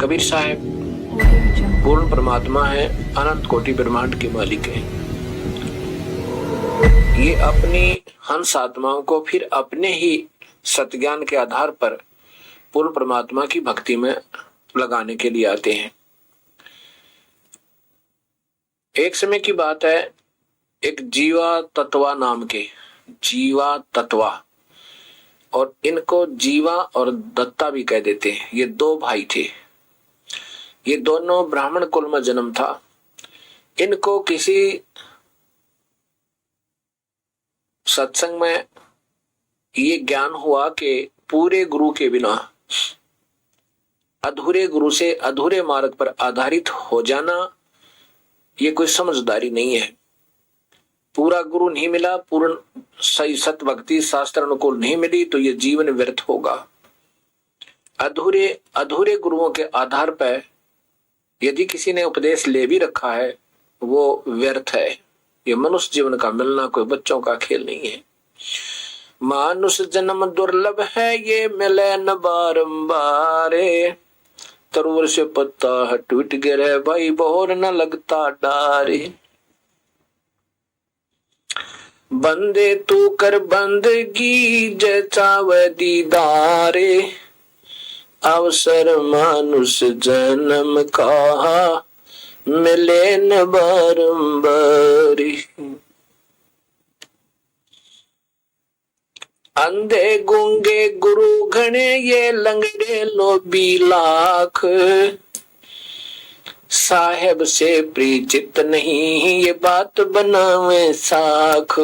कबीर साहब पूर्ण परमात्मा है, अनंत कोटि ब्रह्मांड के मालिक है। ये अपनी हंस आत्माओं को फिर अपने ही सत्ज्ञान के आधार पर पूर्ण परमात्मा की भक्ति में लगाने के लिए आते हैं। एक समय की बात है, एक जीवा तत्वा नाम के, जीवा तत्वा, और इनको जीवा और दत्ता भी कह देते हैं, ये दो भाई थे। ये दोनों ब्राह्मण कुल में जन्म था। इनको किसी सत्संग में ये ज्ञान हुआ कि पूरे गुरु के बिना अधूरे गुरु से अधूरे मार्ग पर आधारित हो जाना ये कोई समझदारी नहीं है। पूरा गुरु नहीं मिला, पूर्ण सही सत भक्ति शास्त्र अनुकूल नहीं मिली तो ये जीवन व्यर्थ होगा। अधूरे गुरुओं के आधार पर यदि किसी ने उपदेश ले भी रखा है वो व्यर्थ है। ये मनुष्य जीवन का मिलना कोई बच्चों का खेल नहीं है। मानुष जन्म दुर्लभ है, ये मिले न बारंबार। तरुवर से पत्ता टूट गिरे, भाई बोर न लगता डारे। बंदे तू कर बंदगी, जय चावे दीदारे। अवसर मानुष जन्म का, मिले न बारंबार। अंधे गूंगे गुरु घने, ये लंगड़े लोभी लाख। साहेब से परिचित नहीं, ये बात बनावे साख।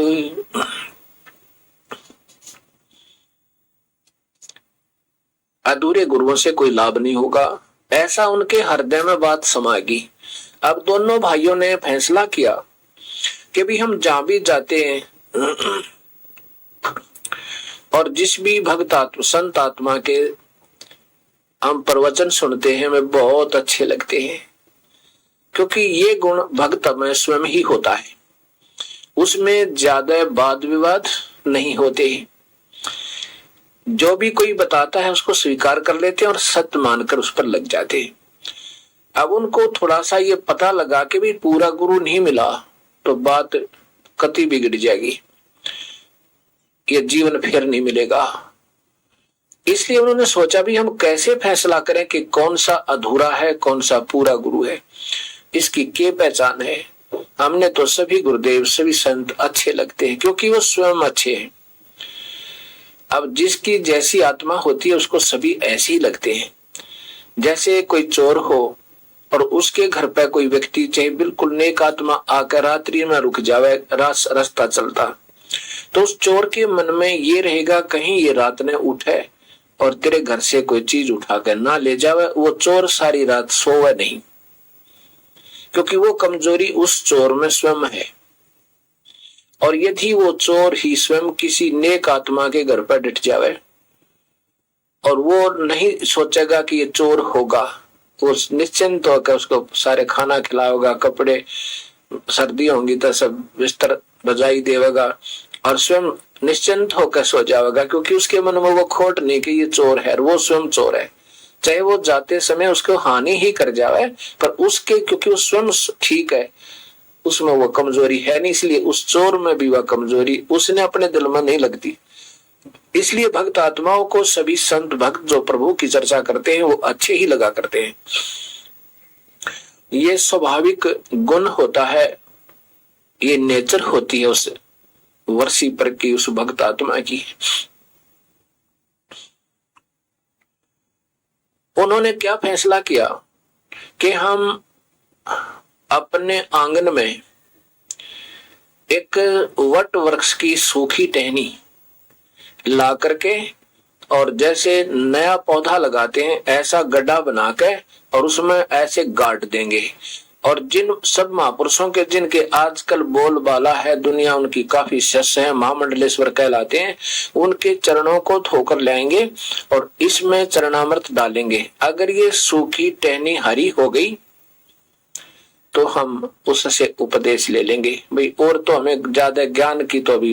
अधूरे गुरुओं से कोई लाभ नहीं होगा, ऐसा उनके हृदय में बात समाएगी। अब दोनों भाइयों ने फैसला किया कि भी हम जहां भी जाते हैं और जिस भी भक्त आत्मा संत आत्मा के हम प्रवचन सुनते हैं हमें बहुत अच्छे लगते हैं, क्योंकि ये गुण भक्त में स्वयं ही होता है। उसमें ज्यादा वाद विवाद नहीं होते। जो भी कोई बताता है उसको स्वीकार कर लेते हैं और सत्य मानकर उस पर लग जाते हैं। अब उनको थोड़ा सा ये पता लगा कि भी पूरा गुरु नहीं मिला तो बात कति बिगड़ जाएगी, ये जीवन फिर नहीं मिलेगा। इसलिए उन्होंने सोचा भी हम कैसे फैसला करें कि कौन सा अधूरा है कौन सा पूरा गुरु है, इसकी क्या पहचान है। हमने तो सभी गुरुदेव सभी संत अच्छे लगते हैं क्योंकि वो स्वयं अच्छे हैं। अब जिसकी जैसी आत्मा होती है उसको सभी ऐसे ही लगते हैं। जैसे कोई चोर हो और उसके घर पे कोई व्यक्ति चाहे बिल्कुल नेक आत्मा आकर रात्रि में रुक जावे, रास्ता चलता, तो उस चोर के मन में ये रहेगा कहीं ये रात ने उठे और तेरे घर से कोई चीज उठाकर ना ले जावे। वो चोर सारी रात सोवे नहीं, क्योंकि वो कमजोरी उस चोर में स्वयं है। और यदि वो चोर ही स्वयं किसी नेक आत्मा के घर पर डट जावे और वो नहीं सोचेगा कि ये चोर होगा, वो निश्चिंत होकर उसको सारे खाना खिलाएगा, कपड़े सर्दी होंगी तो सब बिस्तर बजाई देगा और स्वयं निश्चिंत होकर सो जाएगा, क्योंकि उसके मन में वो खोट नहीं कि ये चोर है, वो स्वयं चोर है। चाहे वो जाते समय उसको हानि ही कर जावे, पर उसके क्योंकि वो स्वयं ठीक है, उसमें वो कमजोरी है नहीं, इसलिए उस चोर में भी वह कमजोरी उसने अपने दिल में नहीं लगती। इसलिए भक्त आत्माओं को सभी संत भक्त जो प्रभु की चर्चा करते हैं वो अच्छे ही लगा करते हैं। ये स्वाभाविक गुण होता है, ये नेचर होती है उस वर्षी पर की उस भक्त आत्मा की। उन्होंने क्या फैसला किया कि हम अपने आंगन में एक वट वृक्ष की सूखी टहनी ला करके और जैसे नया पौधा लगाते हैं ऐसा गड्ढा बना के और उसमें ऐसे गाड़ देंगे। और जिन सब महापुरुषों के जिनके आजकल बोलबाला है दुनिया, उनकी काफी शिष्य है, महामंडलेश्वर कहलाते हैं, उनके चरणों को धोकर लाएंगे और इसमें चरणामृत डालेंगे। अगर ये सूखी टहनी हरी हो गई तो हम उससे उपदेश ले लेंगे। भाई और तो हमें ज्यादा ज्ञान की तो अभी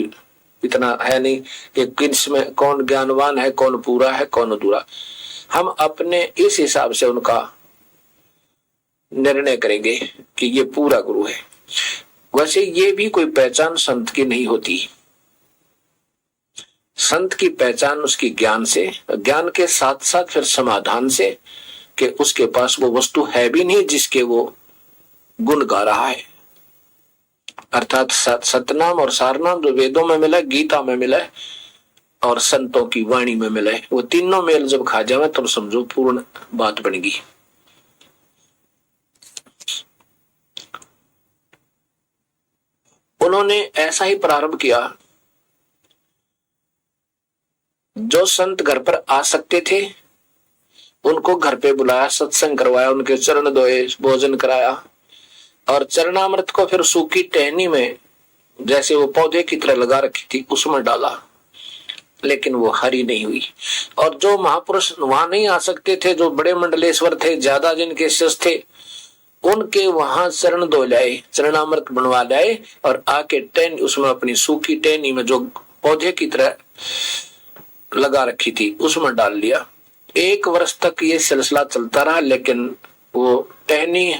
इतना है नहीं कि किसमें कौन ज्ञानवान है, कौन पूरा है, कौन अधूरा। हम अपने इस हिसाब से उनका निर्णय करेंगे कि ये पूरा गुरु है। वैसे ये भी कोई पहचान संत की नहीं होती। संत की पहचान उसकी ज्ञान से, ज्ञान के साथ साथ फिर समाधान से, कि उसके पास वो वस्तु है भी नहीं जिसके वो गुण गा रहा है। अर्थात सतनाम और सारनाम जो वेदों में मिला है, गीता में मिला है और संतों की वाणी में मिला है, वो तीनों मेल जब खा जावे तब समझो पूर्ण बात बनेगी। उन्होंने ऐसा ही प्रारंभ किया। जो संत घर पर आ सकते थे उनको घर पे बुलाया, सत्संग करवाया, उनके चरण धोए, भोजन कराया और चरणामृत को फिर सूखी टहनी में जैसे वो पौधे की तरह लगा रखी थी उसमें डाला, लेकिन वो हरी नहीं हुई। और जो महापुरुष वहां नहीं आ सकते थे, जो बड़े मंडलेश्वर थे, ज्यादा जिनके शिष्य थे, उनके वहां चरण धो लाए, चरणामृत बनवा लाए और आके टहनी उसमें अपनी सूखी टहनी में जो पौधे की तरह लगा रखी थी उसमें डाल लिया। 1 वर्ष तक ये सिलसिला चलता रहा, लेकिन वो टहनी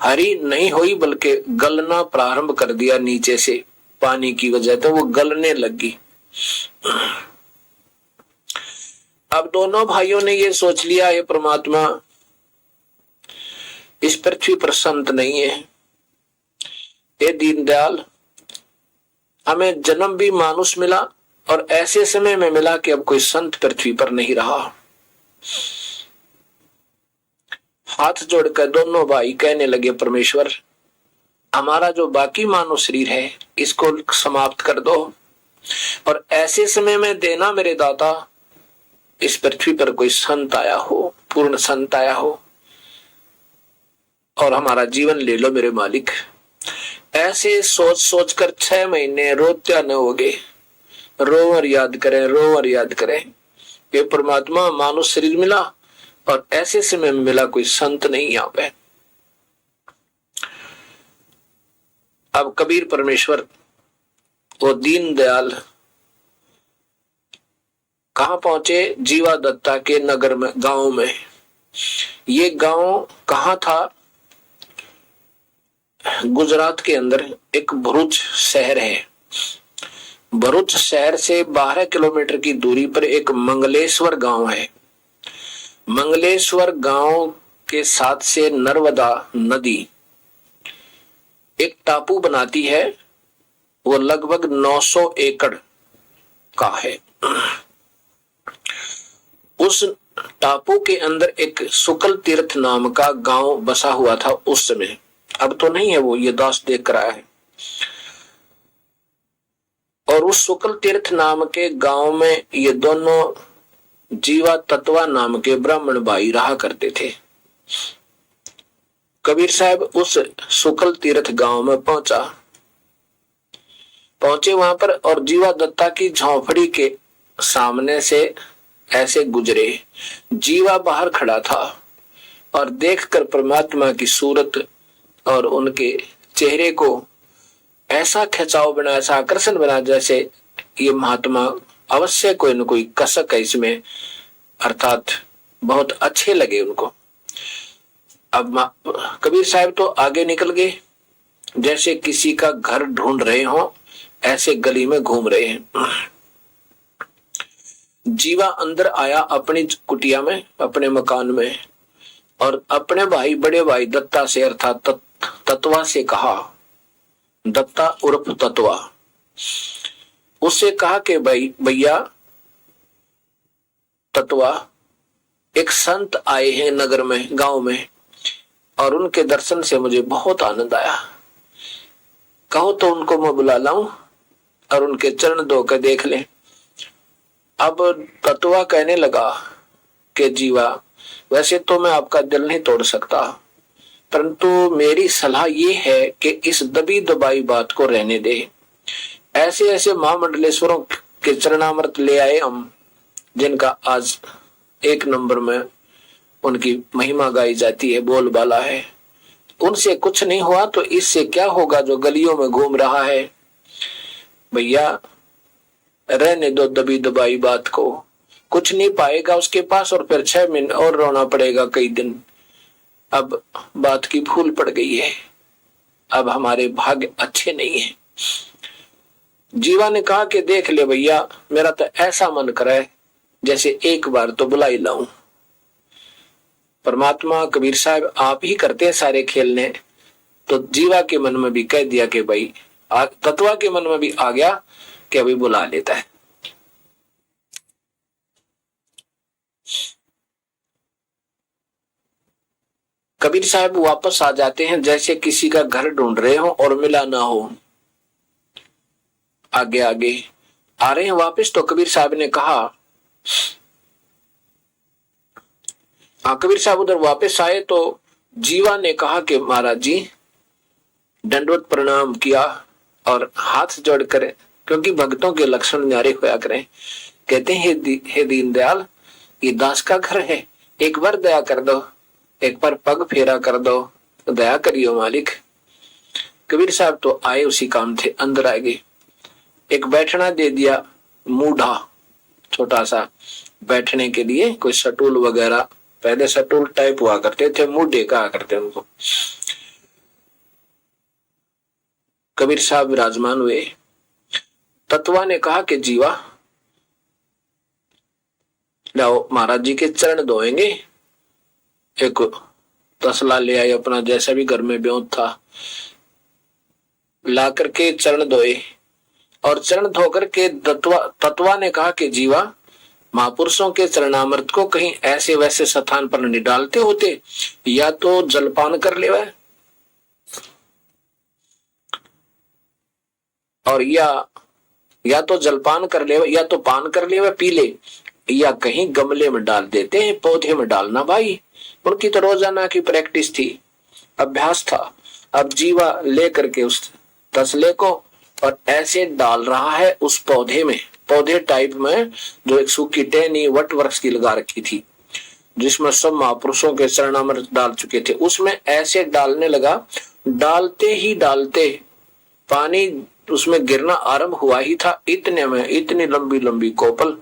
हरी नहीं हुई बल्कि गलना प्रारंभ कर दिया नीचे से, पानी की वजह से वो गलने लगी। अब दोनों भाइयों ने ये सोच लिया, ये परमात्मा इस पृथ्वी पर संत नहीं है, ये दीनदयाल हमें जन्म भी मानुष मिला और ऐसे समय में मिला कि अब कोई संत पृथ्वी पर नहीं रहा। हाथ जोड़कर दोनों भाई कहने लगे, परमेश्वर हमारा जो बाकी मानव शरीर है इसको समाप्त कर दो और ऐसे समय में देना मेरे दाता इस पृथ्वी पर कोई संत आया हो, पूर्ण संत आया हो और हमारा जीवन ले लो मेरे मालिक। ऐसे सोच सोच कर 6 महीने रोत्या न हो गए, रोवर याद करें, रोवर याद करें। ये परमात्मा मानव शरीर मिला और ऐसे समय में मिला, कोई संत नहीं यहाँ पे। अब कबीर परमेश्वर वो दीन दयाल कहां पहुंचे? जीवा दत्ता के नगर में, गांव में। ये गांव कहां था? गुजरात के अंदर एक भरूच शहर है। भरूच शहर से 12 किलोमीटर की दूरी पर एक मंगलेश्वर गांव है। मंगलेश्वर गांव के साथ से नर्मदा नदी एक टापू बनाती है, वो लगभग 900 एकड़ का है। उस टापू के अंदर एक शुक्ल तीर्थ नाम का गांव बसा हुआ था उस समय, अब तो नहीं है, वो ये दास देख कर आया है। और उस शुक्ल तीर्थ नाम के गांव में ये दोनों जीवा तत्वा नाम के ब्राह्मण भाई रहा करते थे। कबीर साहब उस शुक्ल तीर्थ गांव में पहुंचे वहां पर और जीवा दत्ता की झोंपड़ी के सामने से ऐसे गुजरे। जीवा बाहर खड़ा था और देखकर परमात्मा की सूरत और उनके चेहरे को ऐसा खिंचाव बना, ऐसा आकर्षण बना जैसे ये महात्मा अवश्य कोई न कोई कसक है इसमें, अर्थात बहुत अच्छे लगे उनको। अब कबीर साहब तो आगे निकल गए, जैसे किसी का घर ढूंढ रहे हो ऐसे गली में घूम रहे हैं। जीवा अंदर आया अपनी कुटिया में, अपने मकान में, और अपने भाई बड़े भाई दत्ता से अर्थात तत्वा से कहा, दत्ता उर्फ तत्वा, उससे कहा कि भाई भैया तत्वा, एक संत आए हैं नगर में, गांव में, और उनके दर्शन से मुझे बहुत आनंद आया, कहो तो उनको मैं बुला लाऊं और उनके चरण धोकर देख लें। अब तत्वा कहने लगा कि जीवा वैसे तो मैं आपका दिल नहीं तोड़ सकता, परंतु मेरी सलाह ये है कि इस दबी दबाई बात को रहने दे। ऐसे ऐसे महामंडलेश्वरों के चरणामृत ले आए हम, जिनका आज 1 नंबर में उनकी महिमा गाई जाती है, बोलबाला है। उनसे कुछ नहीं हुआ तो इससे क्या होगा जो गलियों में घूम रहा है। भैया रहने दो दबी दबाई बात को, कुछ नहीं पाएगा उसके पास और फिर 6 महीने और रोना पड़ेगा कई दिन। अब बात की भूल पड़ गई है, अब हमारे भाग्य अच्छे नहीं है। जीवा ने कहा कि देख ले भैया, मेरा तो ऐसा मन करे जैसे एक बार तो बुला ही लाऊं। परमात्मा कबीर साहब आप ही करते हैं सारे खेलने, तो जीवा के मन में भी कह दिया कि भाई, तत्वा के मन में भी आ गया कि अभी बुला लेता है। कबीर साहब वापस आ जाते हैं जैसे किसी का घर ढूंढ रहे हो और मिला ना हो। आगे आगे आ रहे हैं वापस, तो कबीर साहब ने कहा, कबीर साहब उधर वापस आए तो जीवा ने कहा कि महाराज जी, दंडवत प्रणाम किया और हाथ जोड़ कर, क्योंकि भक्तों के लक्षण न्यारे होया करें। कहते हैं हे दीनदयाल, ये दास का घर है, एक बार दया कर दो, एक बार पग फेरा कर दो, तो दया करियो मालिक। कबीर साहब तो आए उसी काम थे, अंदर आ गए, एक बैठना दे दिया, मूढ़ा छोटा सा बैठने के लिए, कोई सटूल वगैरह, पहले सटूल टाइप हुआ करते थे, मूढ़े कहा करते उनको। कबीर साहब विराजमान हुए। तत्वा ने कहा कि जीवा लाओ, महाराज जी के चरण धोएंगे। एक तसला ले आए अपना, जैसा भी घर में ब्योंत था, ला करके चरण धोए। और चरण धोकर के तत्वा ने कहा कि जीवा, महापुरुषों के चरणामृत को कहीं ऐसे वैसे स्थान पर नहीं डालते होते, या तो जलपान कर लेवा और या तो जलपान कर ले, या तो पान कर ले, पी ले, या कहीं गमले में डाल देते हैं, पौधे में डालना। भाई उनकी तो रोजाना की प्रैक्टिस थी, अभ्यास था। अब जीवा लेकर के उस तसले को और ऐसे डाल रहा है उस पौधे में, पौधे टाइप में, जो एक सूखी टहनी वट वृक्ष की लगा रखी थी, जिसमें सब महापुरुषों के चरणामृत डाल चुके थे। उसमें ऐसे डालने लगा, डालते ही डालते पानी उसमें गिरना आरंभ हुआ ही था, इतने में इतनी लंबी लंबी कोपल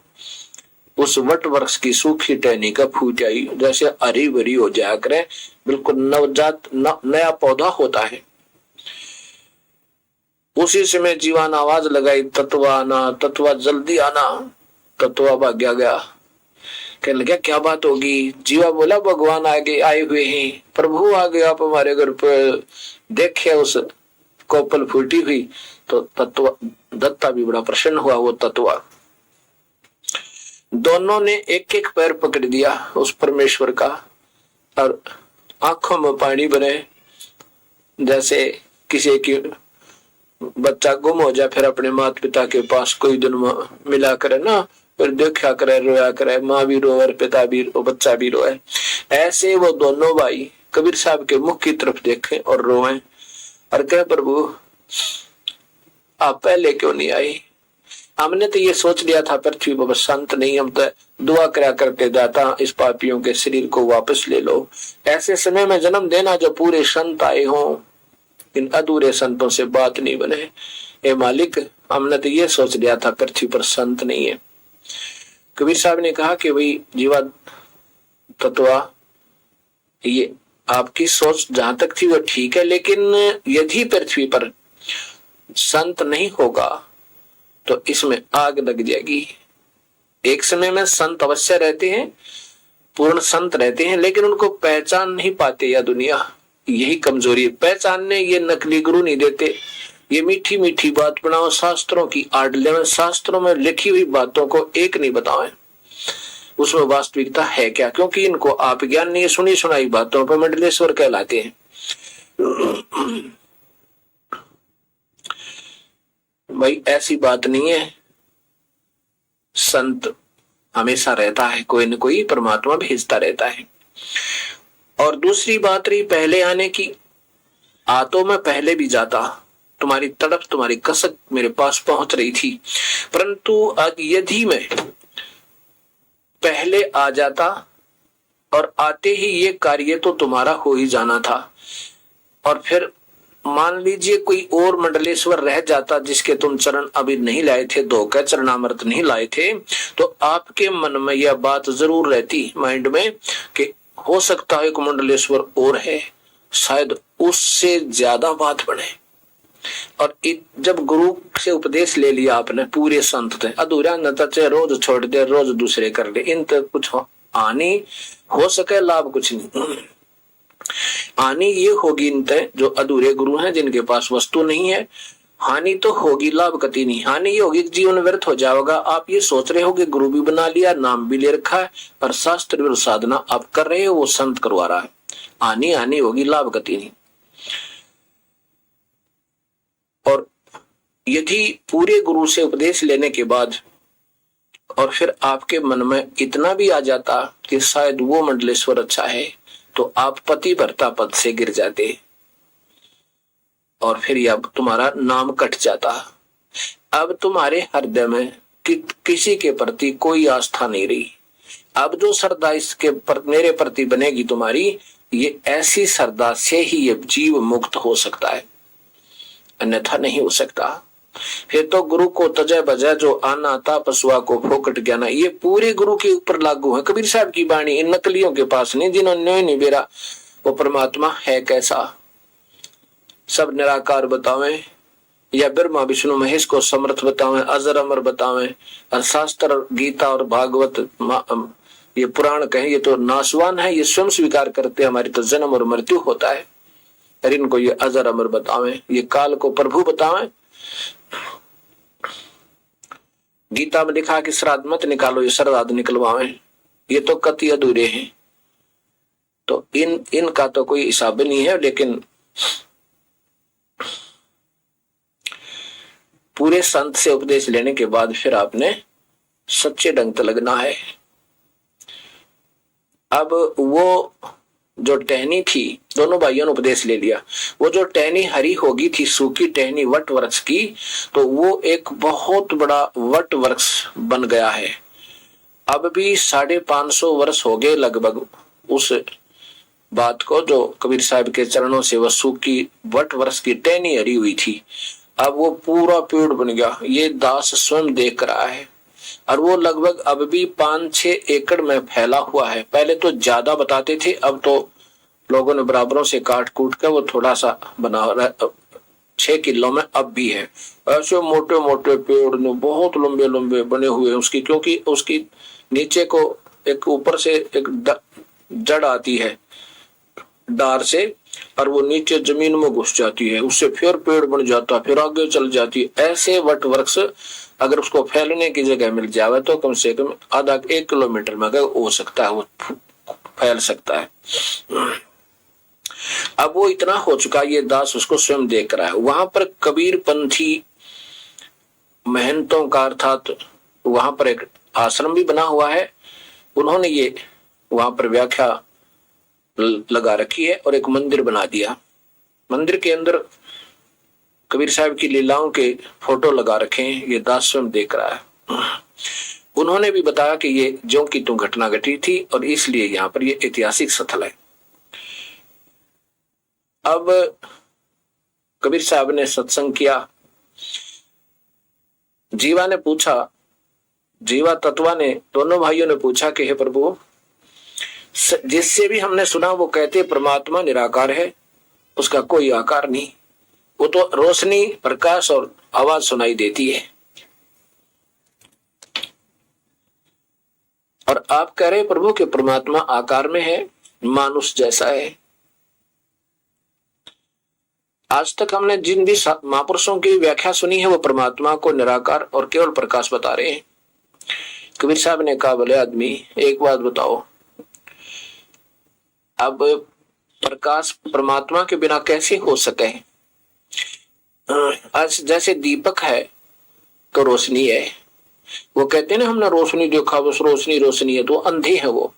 उस वट वृक्ष की सूखी टहनी का फूट आई, जैसे हरी भरी हो जाया करे, बिल्कुल नवजात नया पौधा होता है। उसी समय जीवान आवाज लगाई, तत्वा आना, तत्वा जल्दी आना। तत्वा भाग्या गया, कहने लगा क्या बात होगी। जीवा बोला, भगवान आगे आए हुए हैं, प्रभु आ गए आप हमारे घर पर। देखे उस कोपल फूटी हुई तो तत्वा दत्ता भी बड़ा प्रसन्न हुआ। वो तत्वा दोनों ने एक एक पैर पकड़ दिया उस परमेश्वर का, और आंखों में पानी भरे, जैसे किसी की बच्चा गुम हो जाए, फिर अपने माता पिता के पास कोई दिन मिला करे ना, फिर देखा करे, रोया करे, माँ भी रोए, पिता भी रो, बच्चा भी रोए। ऐसे वो दोनों भाई कबीर साहब के मुख की तरफ देखे और रोए और कहे, प्रभु आप पहले क्यों नहीं आए? हमने तो ये सोच लिया था पृथ्वी पर संत नहीं, हम तो दुआ करा करते, दाता इस पापियों के शरीर को वापस ले लो। ऐसे समय में जन्म देना जो पूरे संत आए हों, इन अधूरे संतों से बात नहीं बने। ए मालिक, हमने तो ये सोच लिया था पृथ्वी पर संत नहीं है। कबीर साहब ने कहा कि भाई जीवा तत्वा, ये आपकी सोच जहां तक थी वो ठीक है, लेकिन यदि पृथ्वी पर संत नहीं होगा तो इसमें आग लग जाएगी। एक समय में संत अवश्य रहते हैं, पूर्ण संत रहते हैं, लेकिन उनको पहचान नहीं पाते या दुनिया, यही कमजोरी है। पहचानने ये नकली गुरु नहीं देते, ये मीठी मीठी बात बनाओ, शास्त्रों की आड़ ले, शास्त्रों में लिखी हुई बातों को एक नहीं बताएं, उसमें वास्तविकता है क्या, क्योंकि इनको आप ज्ञान नहीं, सुनी सुनाई बातों पर मंडलेश्वर कहलाते हैं। भाई ऐसी बात नहीं है, संत हमेशा रहता है, कोई न कोई परमात्मा भेजता रहता है। और दूसरी बात रही पहले आने की, आ तो मैं पहले भी जाता, तुम्हारी तड़प तुम्हारी कसक मेरे पास पहुंच रही थी, परंतु आज यदि मैं पहले आ जाता और आते ही ये कार्य तो तुम्हारा हो ही जाना था, और फिर मान लीजिए कोई और मंडलेश्वर रह जाता जिसके तुम चरण अभी नहीं लाए थे, धोकर चरणामृत नहीं लाए थे, तो आपके मन में यह बात जरूर रहती माइंड में कि हो सकता है कुमंडलेश्वर और है, शायद उससे ज्यादा बात बढ़े। और जब गुरु से उपदेश ले लिया आपने, पूरे संत थे, अधूरा न चाहे रोज छोड़ दे, रोज दूसरे कर ले, इन तक कुछ हानि हो सके, लाभ कुछ नहीं। हानि ये होगी इन तक जो अधूरे गुरु हैं, जिनके पास वस्तु नहीं है। हानि तो होगी, लाभ कति नहीं। हानि ये होगी जीवन व्यर्थ हो जाएगा। आप ये सोच रहे हो कि गुरु भी बना लिया, नाम भी ले रखा है, पर शास्त्र विरुद्ध साधना आप कर रहे हो, वो संत करवा रहा है। हानि होगी, लाभ गति नहीं। और यदि पूरे गुरु से उपदेश लेने के बाद और फिर आपके मन में इतना भी आ जाता कि शायद वो मंडलेश्वर अच्छा है, तो आप पति भर्ता पद से गिर जाते और फिर अब तुम्हारा नाम कट जाता। अब तुम्हारे हृदय में किसी के प्रति कोई आस्था नहीं रही। अब जो श्रद्धा इसके मेरे प्रति बनेगी तुम्हारी, ये ऐसी श्रद्धा से ही ये जीव मुक्त हो सकता है, अन्यथा नहीं हो सकता। फिर तो गुरु को तजय बजय जो आना था, पशुआ को फोकट ज्ञाना, ये पूरे गुरु के ऊपर लागू है। कबीर साहब की वाणी इन नकलियों के पास नहीं, जिन्होंने नहीं बेरा वो परमात्मा है कैसा। सब निराकार बतावें या ब्रह्मा विष्णु महेश को समर्थ बतावें, अजर अमर बतावें, और शास्त्र गीता और भागवत ये पुराण कहें, ये तो नाशवान है, ये स्वयं स्वीकार करते, हमारी तो जन्म और मृत्यु होता है। और इनको ये अजर अमर बतावें, ये काल को प्रभु बतावें। गीता में लिखा कि श्राद्ध मत निकालो, ये श्राद्ध निकलवावें, ये तो कति अधूरे हैं। तो इनका तो कोई हिसाब नहीं है। लेकिन पूरे संत से उपदेश लेने के बाद फिर आपने सच्चे ढंग से लगना है। अब वो जो टहनी थी, दोनों भाइयों ने उपदेश ले लिया, वो जो टहनी हरी होगी थी, सूखी टहनी वट वृक्ष की, तो वो एक बहुत बड़ा वट वृक्ष बन गया है। अब भी 550 वर्ष हो गए लगभग उस बात को, जो कबीर साहब के चरणों से वह सूखी वट वृक्ष की टहनी हरी हुई थी। अब वो पूरा पेड़ बन गया, ये दास स्वयं देख रहा है। और वो लगभग अब भी 5-6 एकड़ में फैला हुआ है। पहले तो ज्यादा बताते थे, अब तो लोगों ने बराबरों से काट कूट कर वो थोड़ा सा बना रहा, 6 किलो में अब भी है। ऐसे मोटे मोटे पेड़ ने बहुत लंबे लंबे बने हुए उसकी, क्योंकि उसकी नीचे को एक ऊपर से एक जड़ आती है डार से, और वो नीचे जमीन में घुस जाती है, उससे फिर पेड़ बन जाता, फिर आगे चल जाती है। ऐसे वट वृक्ष अगर उसको फैलने की जगह मिल जाए तो कम से कम आधा 1 किलोमीटर में हो सकता है, वो फैल सकता है। अब वो इतना हो चुका, ये दास उसको स्वयं देख रहा है। वहां पर कबीर पंथी महंतों का, अर्थात वहां पर एक आश्रम भी बना हुआ है। उन्होंने ये वहां पर व्याख्या लगा रखी है और एक मंदिर बना दिया। मंदिर के अंदर कबीर साहब की लीलाओं के फोटो लगा रखे हैं, ये दास स्वयं देख रहा है। उन्होंने भी बताया कि ये ज्यों की त्यों घटना घटी थी और इसलिए यहाँ पर ये ऐतिहासिक स्थल है। अब कबीर साहब ने सत्संग किया। जीवा ने पूछा, जीवा तत्वा ने, दोनों भाइयों ने पूछा कि हे प्रभु, जिससे भी हमने सुना वो कहते परमात्मा निराकार है, उसका कोई आकार नहीं, वो तो रोशनी, प्रकाश और आवाज सुनाई देती है। और आप कह रहे प्रभु कि परमात्मा आकार में है, मानुष जैसा है। आज तक हमने जिन भी महापुरुषों की व्याख्या सुनी है वो परमात्मा को निराकार और केवल प्रकाश बता रहे हैं। कबीर साहब ने कहा, बोले आदमी एक बात बताओ, अब प्रकाश परमात्मा के बिना कैसे हो सके? आज जैसे दीपक है तो रोशनी है, वो कहते हैं ना हमने रोशनी देखा, बस रोशनी रोशनी है, तो अंधे हैं वो।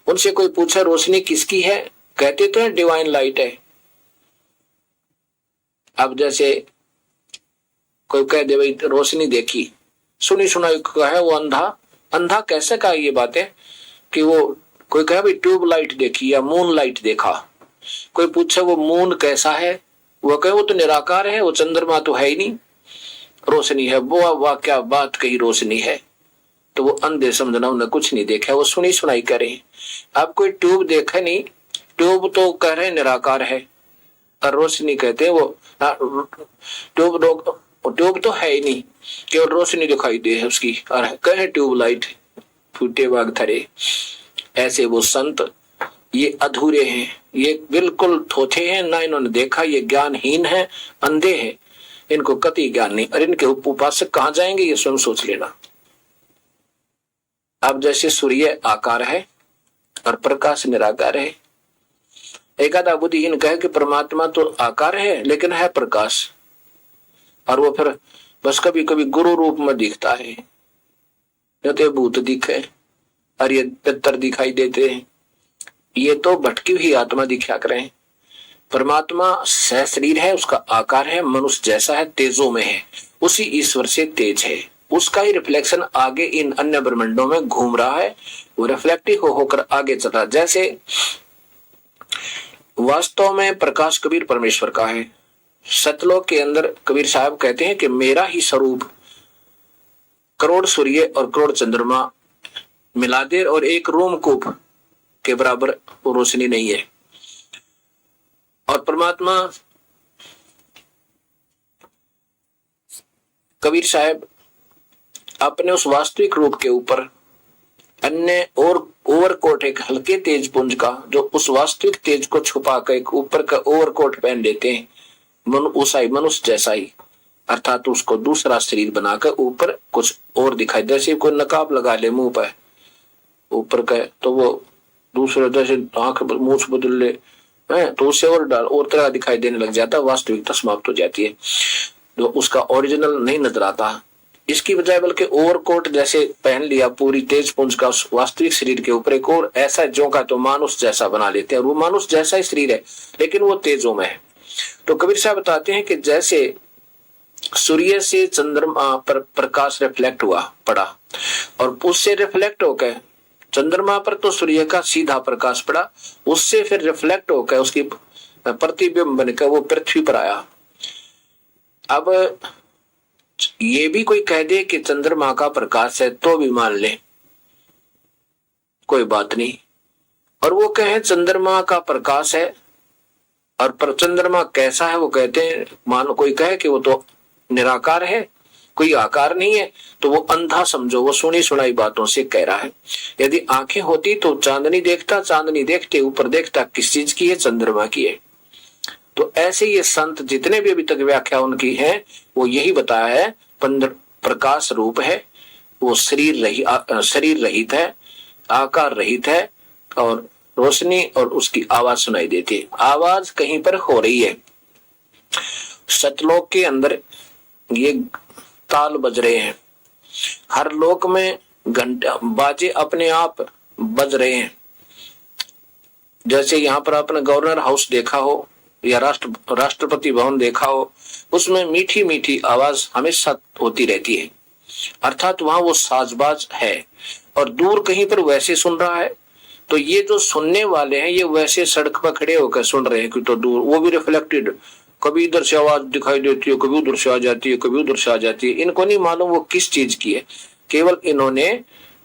उनसे कोई पूछा रोशनी किसकी है, कहते तो है डिवाइन लाइट है। अब जैसे कोई कह दे भाई रोशनी देखी, सुनी सुनाई है, वो अंधा, अंधा कैसे कहा ये बात है कि वो, कोई कहे भाई ट्यूब लाइट देखी या मून लाइट देखा। कोई पूछे वो मून कैसा है, वो कहे वो तो निराकार है, वो चंद्रमा तो है ही नहीं, रोशनी है। वो वाह क्या बात कही, रोशनी है। तो वो अंधे समझना, उन्हें कुछ नहीं देखा, वो सुनी सुनाई करे। अब कोई ट्यूब देखा नहीं, ट्यूब तो कह रहे निराकार है, और रोशनी कहते वो ट्यूब तो है ही नहीं, केवल रोशनी दिखाई दे है उसकी, और कहे ट्यूबलाइट फूटे बाग थरे। ऐसे वो संत ये अधूरे हैं, ये बिल्कुल थोथे हैं, ना इन्होंने देखा, ये ज्ञानहीन है, अंधे हैं, इनको कति ज्ञान नहीं। और इनके उपासक कहां जाएंगे ये स्वयं सोच लेना। अब जैसे सूर्य आकार है और प्रकाश निराकार है, एक आधा बुद्धिहीन कहे कि परमात्मा तो आकार है लेकिन है प्रकाश, और वो फिर बस कभी कभी गुरु रूप में दिखता है, तो भूत दिखे और ये पितर दिखाई देते हैं, ये तो भटकी हुई आत्मा दिखा करें। परमात्मा सह शरीर है, उसका आकार है, मनुष्य जैसा है, तेजों में है, उसी ईश्वर से तेज है, उसका ही रिफ्लेक्शन आगे इन अन्य ब्रह्मांडों में घूम रहा है, वो रिफ्लेक्टिव होकर आगे चल रहा है। जैसे वास्तव में प्रकाश कबीर परमेश्वर का है, सतलोक के अंदर कबीर साहब कहते हैं कि मेरा ही स्वरूप करोड़ सूर्य और करोड़ चंद्रमा मिला दे और एक रोमकूप के बराबर रोशनी नहीं है। और परमात्मा कबीर साहब अपने उस वास्तविक रूप के ऊपर अन्य और ओवरकोट, एक हल्के तेज पुंज का, जो उस वास्तविक तेज को छुपा कर एक ऊपर का ओवरकोट पहन लेते हैं, मनुष्य जैसा ही, अर्थात उसको दूसरा शरीर बनाकर ऊपर कुछ और दिखाई, जैसे कोई नकाब लगा ले मुंह पर ऊपर का, तो वो दूसरे जैसे आंख मूछ बदल ले तो उससे और तरह दिखाई देने लग जाता, वास्तविकता समाप्त हो जाती है, जो उसका ओरिजिनल नहीं नजर आता। इसकी बजाय बल्कि ओवरकोट जैसे पहन लिया पूरी तेज पुंज का उस वास्तविक शरीर के ऊपर एक और ऐसा जो का तो मानुष जैसा बना लेते हैं, और वो मानुष जैसा ही शरीर है लेकिन वो तेजों में है। तो कबीर साहब बताते हैं कि जैसे सूर्य से चंद्रमा पर प्रकाश रिफ्लेक्ट हुआ पड़ा, और उससे रिफ्लेक्ट होकर चंद्रमा पर तो सूर्य का सीधा प्रकाश पड़ा, उससे फिर रिफ्लेक्ट होकर उसकी प्रतिबिंब बनकर वो पृथ्वी पर आया। अब ये भी कोई कह दे कि चंद्रमा का प्रकाश है तो भी मान ले, कोई बात नहीं। और वो कहे चंद्रमा का प्रकाश है और पर चंद्रमा कैसा है, वो कहते हैं मानो कोई कहे कि वो तो निराकार है, कोई आकार नहीं है, तो वो अंधा समझो, वो सुनी सुनाई बातों से कह रहा है। यदि आंखें होती तो चांदनी देखता, चांदनी देखते ऊपर देखता किस चीज की है, चंद्रमा की है। तो ऐसे ये संत जितने भी अभी तक व्याख्या उनकी है वो यही बताया है, प्रकाश रूप है, वो शरीर रहित है, आकार रहित है, और रोशनी और उसकी आवाज सुनाई देती है। आवाज कहीं पर हो रही है, सतलोक के अंदर ये ताल बज रहे हैं, हर लोक में घंटा बाजे अपने आप बज रहे हैं। जैसे यहाँ पर आपने गवर्नर हाउस देखा हो या राष्ट्रपति भवन देखा हो, उसमें मीठी मीठी आवाज हमेशा होती रहती है, अर्थात वहां वो साजबाज है, और दूर कहीं पर वैसे सुन रहा है। तो ये जो सुनने वाले हैं ये वैसे सड़क पर खड़े होकर सुन रहे हैं कि तो दूर वो भी रिफ्लेक्टेड, कभी इधर से आवाज दिखाई देती है, कभी उधर से आ जाती है, कभी उधर से आ जाती है। इनको नहीं मालूम वो किस चीज की है, केवल इन्होंने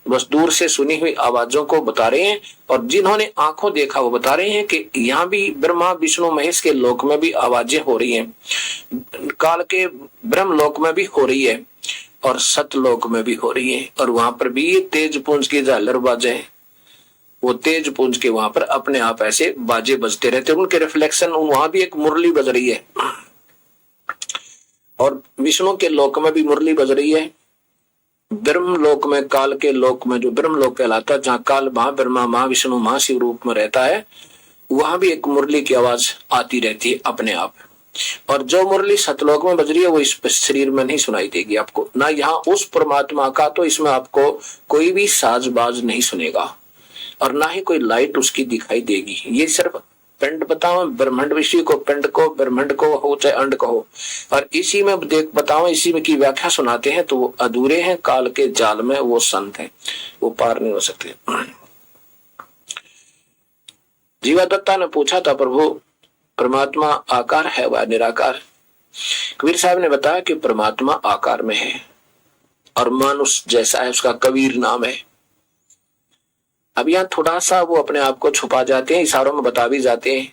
बस दूर से सुनी हुई आवाजों को बता रहे हैं। और जिन्होंने आंखों देखा वो बता रहे हैं कि यहाँ भी ब्रह्मा विष्णु महेश के लोक में भी आवाजें हो रही हैं, काल के ब्रह्म लोक में भी हो रही है, और सतलोक में भी हो रही है। और वहां पर भी ये तेज पुंज की झालर बाजे, वो तेज पुंज के वहां पर अपने आप ऐसे बाजे बजते रहते हैं, उनके रिफ्लेक्शन, वहां भी एक मुरली बज रही है, और विष्णु के लोक में भी मुरली बज रही है। ब्रह्म लोक में, काल के लोक में, जो ब्रह्म लोक कहलाता है, जहाँ काल महाब्रह्मा महाविष्णु महाशिव रूप में रहता है, वहां भी एक मुरली की आवाज आती रहती है अपने आप। और जो मुरली सतलोक में बज रही है वो इस शरीर में नहीं सुनाई देगी आपको, ना यहाँ उस परमात्मा का, तो इसमें आपको कोई भी साजबाज नहीं सुनेगा, और ना ही कोई लाइट उसकी दिखाई देगी। ये सिर्फ पिंड बताओ, ब्रह्मांड विषय को, पिंड को, ब्रह्मांड को हो चाहे अंड को हो, और इसी में बताओ, इसी में की व्याख्या सुनाते हैं, तो वो अधूरे हैं, काल के जाल में वो संत हैं, वो पार नहीं हो सकते। जीवादत्ता ने पूछा था, प्रभु परमात्मा आकार है व निराकार? कबीर साहब ने बताया कि परमात्मा आकार में है, और मानुष जैसा है, उसका कबीर नाम है। अब यहाँ थोड़ा सा वो अपने आप को छुपा जाते हैं, इशारों में बता भी जाते हैं,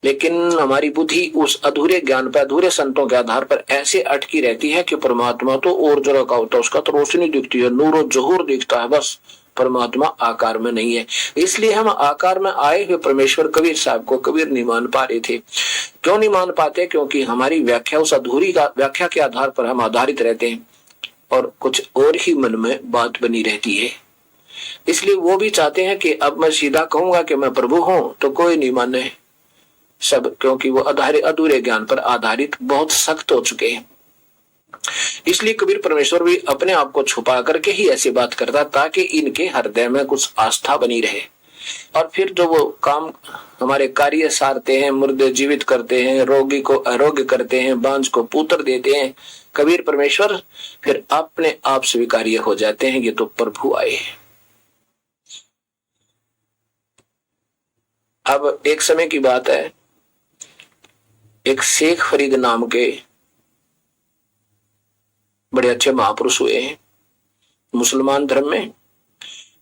लेकिन हमारी बुद्धि उस अधूरे ज्ञान पर, अधूरे संतों के आधार पर ऐसे अटकी रहती है कि परमात्मा तो और जरा का होता है, उसका तो रोशनी दिखती है, नूरो जहूर दिखता है, बस परमात्मा आकार में नहीं है। इसलिए हम आकार में आए हुए परमेश्वर कबीर साहब को कबीर नहीं मान पा रहे थे। क्यों नहीं मान पाते? क्योंकि हमारी व्याख्या उस अधूरी व्याख्या के आधार पर हम आधारित रहते हैं और कुछ और ही मन में बात बनी रहती है। इसलिए वो भी चाहते हैं कि अब मैं सीधा कहूंगा कि मैं प्रभु हूं तो कोई नहीं माने सब, क्योंकि वो अधूरे ज्ञान पर आधारित बहुत सख्त हो चुके हैं। इसलिए कबीर परमेश्वर भी अपने आप को छुपा करके ही ऐसी बात करता ताकि इनके हृदय में कुछ आस्था बनी रहे। और फिर जो वो काम हमारे कार्य सारते हैं, मुर्दे जीवित करते हैं, रोगी को आरोग्य करते हैं, बांझ को पुत्र देते हैं कबीर परमेश्वर, फिर अपने आप स्वीकार्य हो जाते हैं, ये तो प्रभु आए। अब एक समय की बात है, एक शेख फरीद नाम के बड़े अच्छे महापुरुष हुए हैं मुसलमान धर्म में।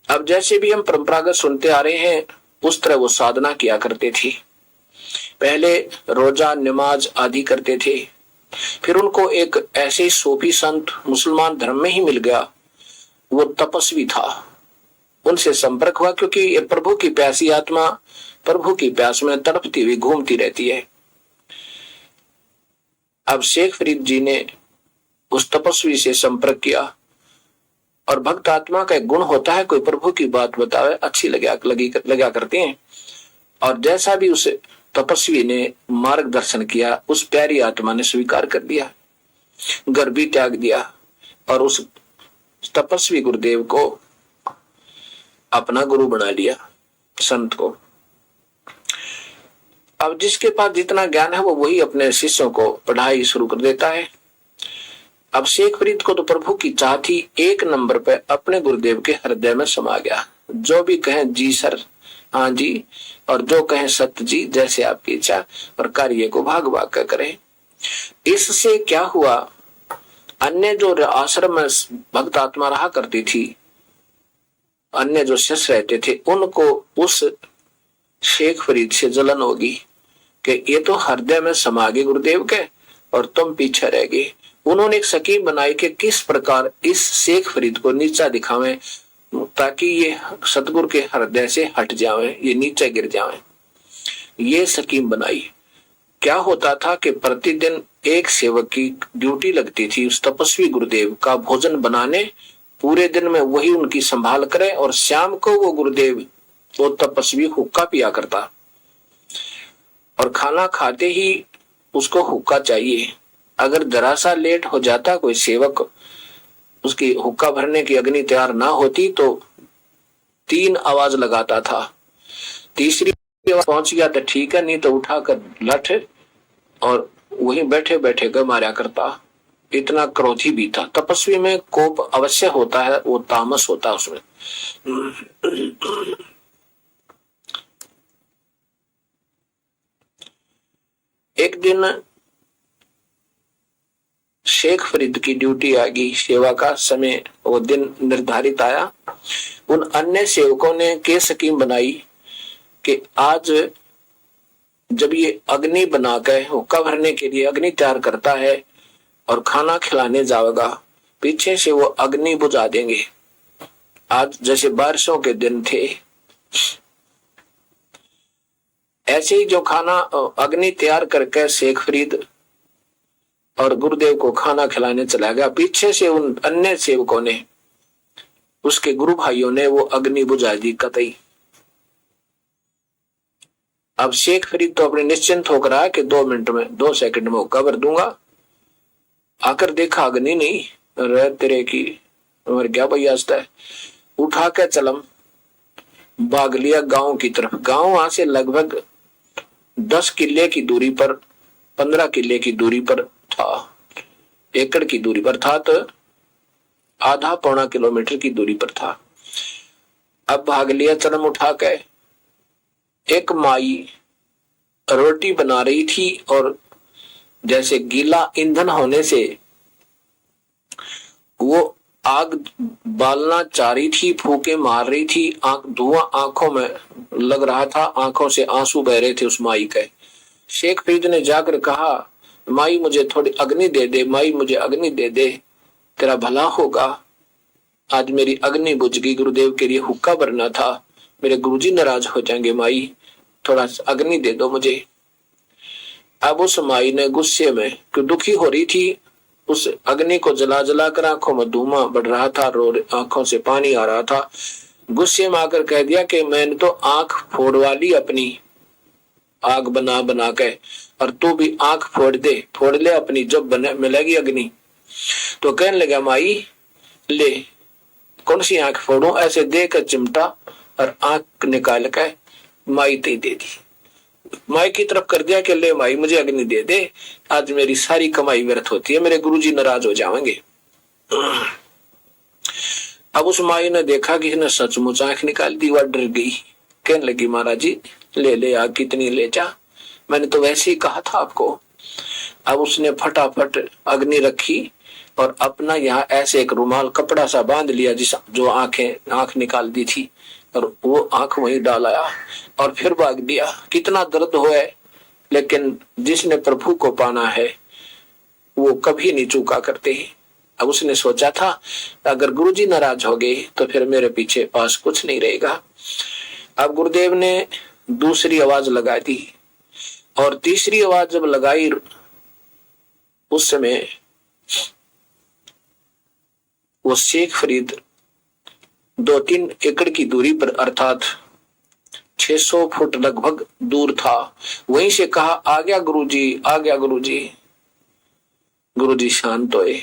अब जैसे भी हम परंपरागत सुनते आ रहे हैं उस तरह वो साधना किया करते थे। पहले रोजा नमाज आदि करते थे, फिर उनको एक ऐसे सूफी संत मुसलमान धर्म में ही मिल गया, वो तपस्वी था। उनसे संपर्क हुआ क्योंकि ये प्रभु की प्यासी आत्मा प्रभु की प्यास में तड़पती हुई घूमती रहती है। अब शेख फरीद जी ने उस तपस्वी से संपर्क किया, और भक्त आत्मा का एक गुण होता है, कोई प्रभु की बात बतावे अच्छी लगा करते हैं। और जैसा भी उस तपस्वी ने मार्गदर्शन किया, उस प्यारी आत्मा ने स्वीकार कर दिया, घर भी त्याग दिया और उस तपस्वी गुरुदेव को अपना गुरु बना लिया, संत को। अब जिसके पास जितना ज्ञान है वो वही अपने शिष्यों को पढ़ाई शुरू कर देता है। अब शेख फरीद को तो प्रभु की चाह थी, एक नंबर पे अपने गुरुदेव के हृदय में समा गया। जो भी कहें जी सर, हाँ जी, और जो कहें सत्य जी, जैसे आपकी इच्छा, और कार्य को भाग भाग कर करें। इससे क्या हुआ, अन्य जो आश्रम में भक्त आत्मा रहा करती थी, अन्य जो शिष्य रहते थे, उनको उस शेख फरीद से जलन होगी कि ये तो हृदय में समा गए गुरुदेव के और तुम पीछे रह गए। उन्होंने एक स्कीम बनाई कि किस प्रकार इस शेख फरीद को नीचा दिखावें ताकि ये सतगुरु के हृदय से हट जावे, ये नीचे गिर जावे। ये स्कीम बनाई। क्या होता था कि प्रतिदिन एक सेवक की ड्यूटी लगती थी उस तपस्वी गुरुदेव का भोजन बनाने, पूरे दिन में वही उनकी संभाल करे, और शाम को वो गुरुदेव वो तपस्वी हुक्का पिया करता, और खाना खाते ही उसको हुक्का चाहिए। अगर जरा सा लेट हो जाता, कोई सेवक उसकी हुक्का भरने की अग्नि तैयार ना होती तो 3 आवाज लगाता था। तीसरी आवाज पहुंच गया तो ठीक है, नहीं तो उठाकर लठ और वहीं बैठे बैठे ग मारा करता। इतना क्रोधी भी था। तपस्वी में कोप अवश्य होता है, वो तामस होता है उसमें। एक दिन शेख फरीद की ड्यूटी आ गई, सेवा का समय, वो दिन निर्धारित आया। उन अन्य सेवकों ने के स्कीम बनाई कि आज जब ये अग्नि बनाकर हुक्का भरने के लिए अग्नि तैयार करता है और खाना खिलाने जाएगा, पीछे से वो अग्नि बुझा देंगे। आज जैसे बारिशों के दिन थे, ऐसे ही जो खाना अग्नि तैयार करके शेख फरीद और गुरुदेव को खाना खिलाने चला गया, पीछे से उन अन्य सेवकों ने, उसके गुरु भाइयों ने वो अग्नि बुझा दी कतई। अब शेख फरीद तो अपने निश्चिंत होकर आया कि 2 मिनट में 2 सेकंड में हुक्का भर दूंगा। आकर देखा अग्नि नहीं, रह तेरे की उम्र क्या भैया है। उठा के चलम भाग लिया गांव की तरफ। गांव वहां से लगभग 10 किले की दूरी पर, 15 किले की दूरी पर था, एकड़ की दूरी पर था, तो आधा पौना किलोमीटर की दूरी पर था। अब भाग लिया चलम उठा के। एक माई रोटी बना रही थी और जैसे गीला ईंधन होने से वो आग बालना चाह रही थी, फूके मार रही थी, धुआं आंखों में लग रहा था, आंखों से आंसू बह रहे थे उस माई के। शेख फरीद ने जाकर कहा, माई मुझे थोड़ी अग्नि दे दे, माई मुझे अग्नि दे दे, तेरा भला होगा। आज मेरी अग्नि बुझ गई, गुरुदेव के लिए हुक्का भरना था, मेरे गुरुजी नाराज हो जाएंगे, माई थोड़ा अग्नि दे दो मुझे। अब उस माई ने गुस्से में, क्यों दुखी हो रही थी, उस अग्नि को जला जला कर आंखों में धुआं बढ़ रहा था, आंखों से पानी आ रहा था, गुस्से में आकर कह दिया कि मैंने तो आंख फोड़ वाली अपनी आग बना बना के, और तू भी आंख फोड़ ले अपनी, जब मिलेगी अग्नि। तो कहने लगा, माई ले कौन सी आंख फोड़ू, ऐसे देकर चिमटा और आंख निकाल के माई ते दे दी। माई की तरफ कर दिया कि ले माई मुझे अग्नि दे दे, आज मेरी सारी कमाई व्यर्थ होती है, मेरे गुरुजी नाराज हो जाएंगे। अब उस माई ने देखा कि इसने सचमुच आंख निकाल दी, वह डर गई, कहने लगी, महाराज जी ले ले आग कितनी ले जा, मैंने तो वैसे ही कहा था आपको। अब उसने फटाफट अग्नि रखी और अपना यहाँ ऐसे एक रुमाल कपड़ा सा बांध लिया, जो आंख निकाल दी थी, और वो आंख वहीं डाल आया और फिर भाग दिया। कितना दर्द हुआ, लेकिन जिसने प्रभु को पाना है वो कभी नहीं चूका करते। अब उसने सोचा था अगर गुरुजी नाराज हो गए तो फिर मेरे पीछे पास कुछ नहीं रहेगा। अब गुरुदेव ने दूसरी आवाज लगा दी, और तीसरी आवाज जब लगाई उस समय वो शेख फरीद 2-3 एकड़ की दूरी पर, अर्थात 600 फुट लगभग दूर था, वहीं से कहा, आ गया गुरुजी, आ गया गुरुजी। गुरुजी शांत हुए,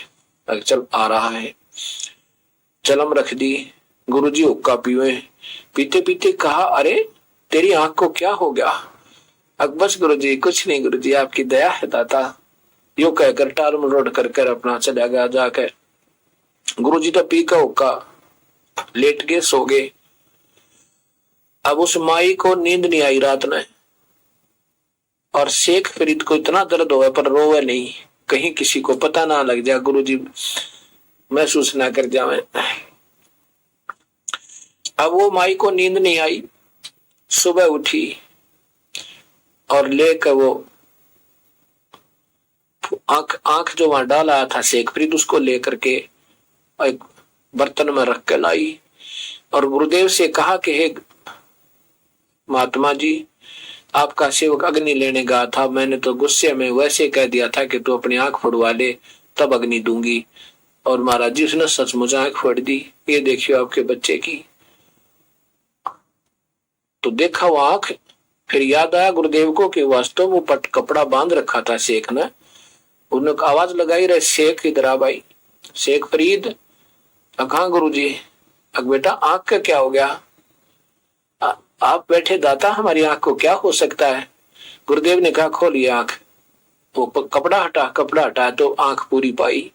चल आ रहा है, चलम रख दी। गुरुजी हुक्का पीवे, पीते पीते कहा, अरे तेरी आंख को क्या हो गया? बस गुरुजी कुछ नहीं, गुरुजी आपकी दया है दाता, यो कहकर टाल मरोड़ कर अपना चला गया। जाकर गुरुजी तो पी का हुक्का लेट गए, सो गए। अब उस माई को नींद नहीं आई रात में, और शेख फरीद को इतना दर्द हुआ पर रोवे नहीं, कहीं किसी को पता ना लग जाए, गुरुजी महसूस ना कर जाए। अब वो माई को नींद नहीं आई, सुबह उठी और लेकर वो आंख जो वहां डाला था शेख फरीद, उसको लेकर के एक बर्तन में रख के लाई और गुरुदेव से कहा कि हे महात्मा जी, आपका सेवक अग्नि लेने गया था, मैंने तो गुस्से में वैसे कह दिया था कि तू अपनी आंख फोड़वा ले तब अग्नि दूंगी, और महाराज जी उसने सचमुच आंख फोड़ दी, ये देखियो आपके बच्चे की। तो देखा वो आंख, फिर याद आया गुरुदेव को कि वास्तव में पट कपड़ा बांध रखा था शेख ने। उन्होंने आवाज लगाई, रहे शेख इधर आ भाई। शेख फरीद, कहा गुरुजी? बेटा आंख का क्या हो गया? आप बैठे दाता, हमारी आंख को क्या हो सकता है? गुरुदेव ने कहा खोलिए आंख। वो कपड़ा हटा तो आंख पूरी पाई,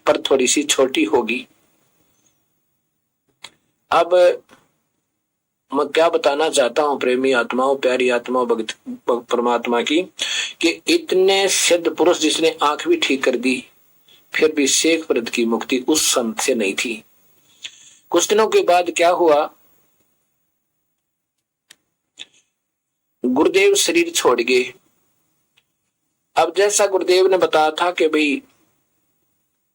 पर थोड़ी सी छोटी होगी। अब मैं क्या बताना चाहता हूं प्रेमी आत्माओं, प्यारी आत्माओं, भक्त परमात्मा की, कि इतने सिद्ध पुरुष जिसने आंख भी ठीक कर दी, फिर भी शेख फरीद की मुक्ति उस संत से नहीं थी। कुछ दिनों के बाद क्या हुआ, गुरुदेव शरीर छोड़ गए। अब जैसा गुरुदेव ने बताया था कि भाई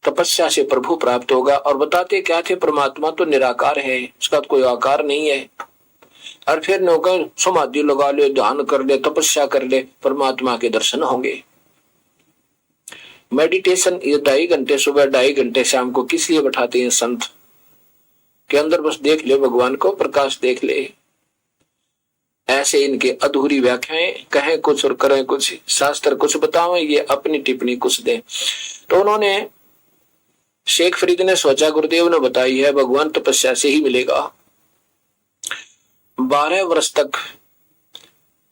तपस्या से प्रभु प्राप्त होगा, और बताते क्या थे, परमात्मा तो निराकार है, उसका तो कोई आकार नहीं है। और फिर नौकर समाधि लगा ले, ध्यान कर ले, तपस्या कर ले, परमात्मा के दर्शन होंगे। मेडिटेशन ये 2.5 घंटे सुबह, 2.5 घंटे शाम को किस लिए बैठाते हैं संत के अंदर? बस देख ले भगवान को, प्रकाश देख ले। ऐसे इनके अधूरी व्याख्याएं, कहें कुछ और करें कुछ, शास्त्र कुछ बताओ, ये अपनी टिप्पणी कुछ दें। तो उन्होंने, शेख फरीद ने सोचा गुरुदेव ने बताई है, भगवान तपस्या से ही मिलेगा। 12 वर्ष तक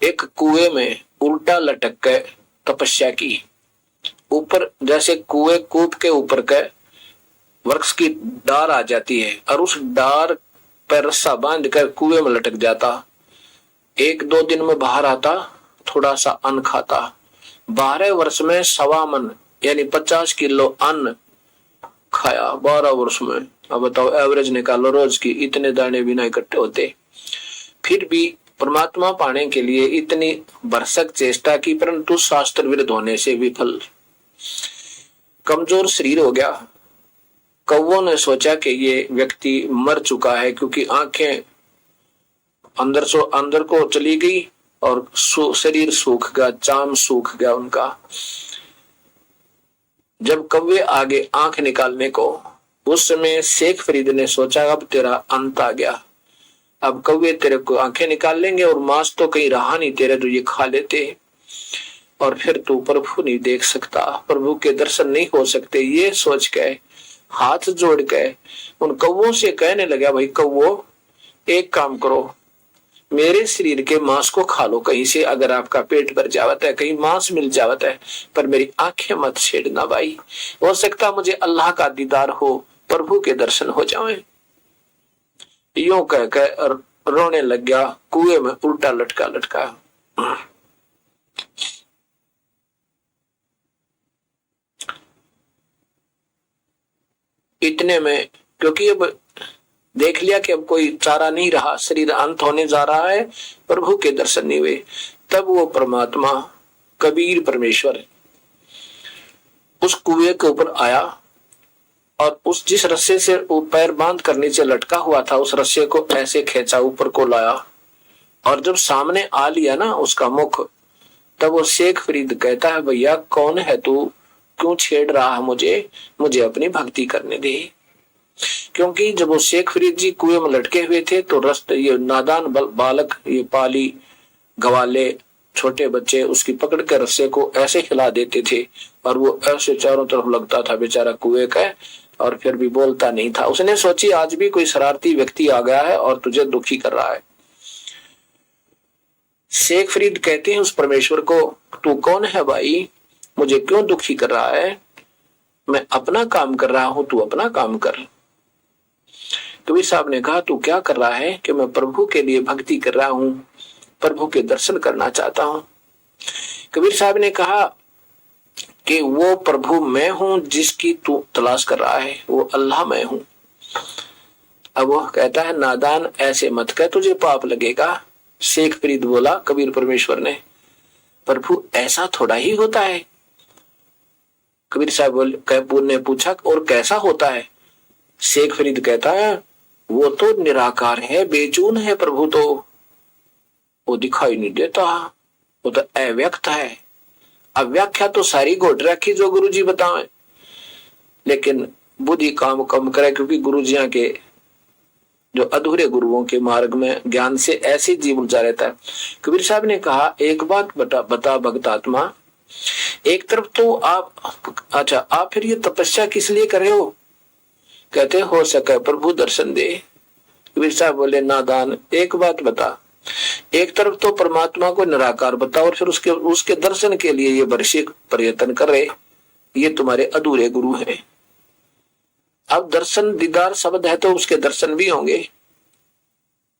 एक कुएं में उल्टा लटक के तपस्या की। ऊपर जैसे कुएं कूप के ऊपर के वृक्ष की डार आ जाती है, और उस डार पर रस्सा बांध कर कुएं में लटक जाता। 1-2 दिन में बाहर आता, थोड़ा सा अन्न खाता। 12 वर्ष में 1.25 मन यानी 50 किलो अन्न खाया 12 वर्ष में। अब बताओ एवरेज निकालो, रोज की इतने दाने भी ना इकट्ठे होते। फिर भी परमात्मा पाने के लिए इतनी भरसक चेष्टा की, परंतु शास्त्र विरुद्ध होने से विफल। कमजोर शरीर हो गया। कौवों ने सोचा कि ये व्यक्ति मर चुका है, क्योंकि आंखें अंदर को चली गई और शरीर सूख गया, चाम सूख गया उनका। जब कौवे आगे आंख निकालने को, उस समय शेख फरीद ने सोचा अब तेरा अंत आ गया। अब कौवे तेरे को आंखें निकाल लेंगे और मांस तो कहीं रहा नहीं तेरे, तो ये खा लेते और फिर तू प्रभु नहीं देख सकता, प्रभु के दर्शन नहीं हो सकते। ये सोच के हाथ जोड़ के उन कौवों से कहने लगा, भाई कौवो एक काम करो, मेरे शरीर के मांस को खा लो कहीं से, अगर आपका पेट भर जावत है, कहीं मांस मिल जावत है, पर मेरी आंखें मत छेड़ना भाई। हो सकता मुझे अल्लाह का दीदार हो, प्रभु के दर्शन हो जाए। यूं कहकर रोने लग गया, कुएं में उल्टा लटका लटका। इतने में, क्योंकि अब देख लिया कि अब कोई चारा नहीं रहा, शरीर अंत होने जा रहा है, प्रभु के दर्शन नहीं हुए, तब वो परमात्मा कबीर परमेश्वर उस कुएं के ऊपर आया और उस जिस रस्से से वो पैर बांध कर नीचे लटका हुआ था, उस रस्से को ऐसे खींचा, ऊपर को लाया, और जब सामने आ लिया ना उसका मुख, तब वो शेख फरीद कहता है, भैया कौन है तू, क्यों छेड़ रहा है मुझे अपनी भक्ति करने दे। क्योंकि जब वो शेख फरीद जी कुएं में लटके हुए थे, तो ये नादान बालक, ये पाली गवाले छोटे बच्चे उसकी पकड़ के रस्से को ऐसे हिला देते थे, और वो ऐसे चारों तरफ लगता था बेचारा कुएं का, और फिर भी बोलता नहीं था। उसने सोची आज भी कोई शरारती व्यक्ति आ गया है और तुझे दुखी कर रहा है। शेख फरीद कहते हैं उस परमेश्वर को, तू कौन है भाई, मुझे क्यों दुखी कर रहा है, मैं अपना काम कर रहा हूं, तू अपना काम कर। कबीर साहब ने कहा, तू क्या कर रहा है, कि मैं प्रभु के लिए भक्ति कर रहा हूं, प्रभु के दर्शन करना चाहता हूं। कबीर साहब ने कहा कि वो प्रभु मैं हूं जिसकी तू तलाश कर रहा है, वो अल्लाह मैं हूं। अब वो कहता है, नादान ऐसे मत कह, तुझे पाप लगेगा। शेख फरीद बोला कबीर परमेश्वर ने, प्रभु ऐसा थोड़ा ही होता है। कबीर साहब ने पूछा, और कैसा होता है। शेख फरीद कहता है, वो तो निराकार है, बेचून है प्रभु, तो वो दिखाई नहीं देता, वो तो अव्यक्त है। अव्याख्या तो सारी घोट रखी जो गुरु जी बतावे, लेकिन बुद्धि काम कम करे, क्योंकि गुरु जिया के जो अधूरे गुरुओं के मार्ग में ज्ञान से ऐसे जीव उलझा रहता है। कबीर साहब ने कहा, एक बात बता भक्त आत्मा, एक तरफ तो आप फिर ये तपस्या किस लिए कर रहे हो। कहते हो सके प्रभु दर्शन दे। कबीर साहब बोले, नादान एक बात बता, एक तरफ तो परमात्मा को निराकार बता, और फिर उसके दर्शन के लिए ये वर्षिक प्रयत्न कर रहे, ये तुम्हारे अधूरे गुरु हैं। अब दर्शन दीदार शब्द है तो उसके दर्शन भी होंगे,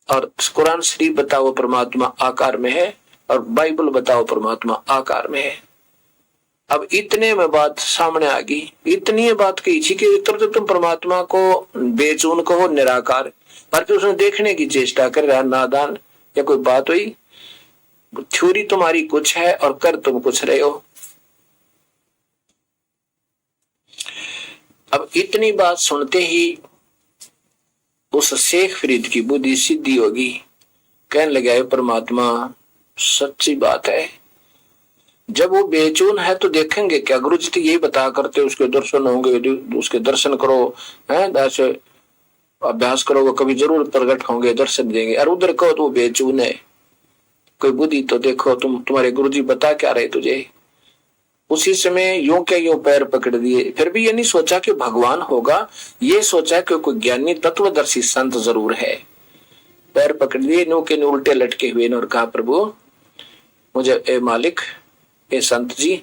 और कुरान शरीफ बताओ परमात्मा आकार में है, और बाइबल बताओ परमात्मा आकार में है। अब इतने में बात सामने आ गई, इतनी बात कही थी कि एक तरफ तो तुम परमात्मा को बेचून कहो, निराकार, पर फिर उसने देखने की चेष्टा कर रहा, नादान या कोई बात हुई, थ्योरी तुम्हारी कुछ है और कर तुम कुछ रहे हो। अब इतनी बात सुनते ही उस शेख फरीद की बुद्धि सिद्धि होगी, कहने लगा, परमात्मा सच्ची बात है, जब वो बेचून है तो देखेंगे क्या, गुरु जी तो यही बता करते उसके दर्शन होंगे, उसके दर्शन करो, है ऐसे अभ्यास करोगे कभी जरूर प्रकट होंगे, दर्शन देंगे। और उधर कहो तो वो बेचून है, कोई बुद्धि तो देखो, तुम्हारे गुरु जी बता क्या रहे तुझे। उसी समय यूं के यूं पैर पकड़ दिए, फिर भी ये नहीं सोचा कि भगवान होगा, ये सोचा कि कोई ज्ञानी तत्वदर्शी संत जरूर है। पैर पकड़ दिए, नो के नो उल्टे लटके हुए, और कहा, प्रभु मुझे, ए मालिक, ए संत जी,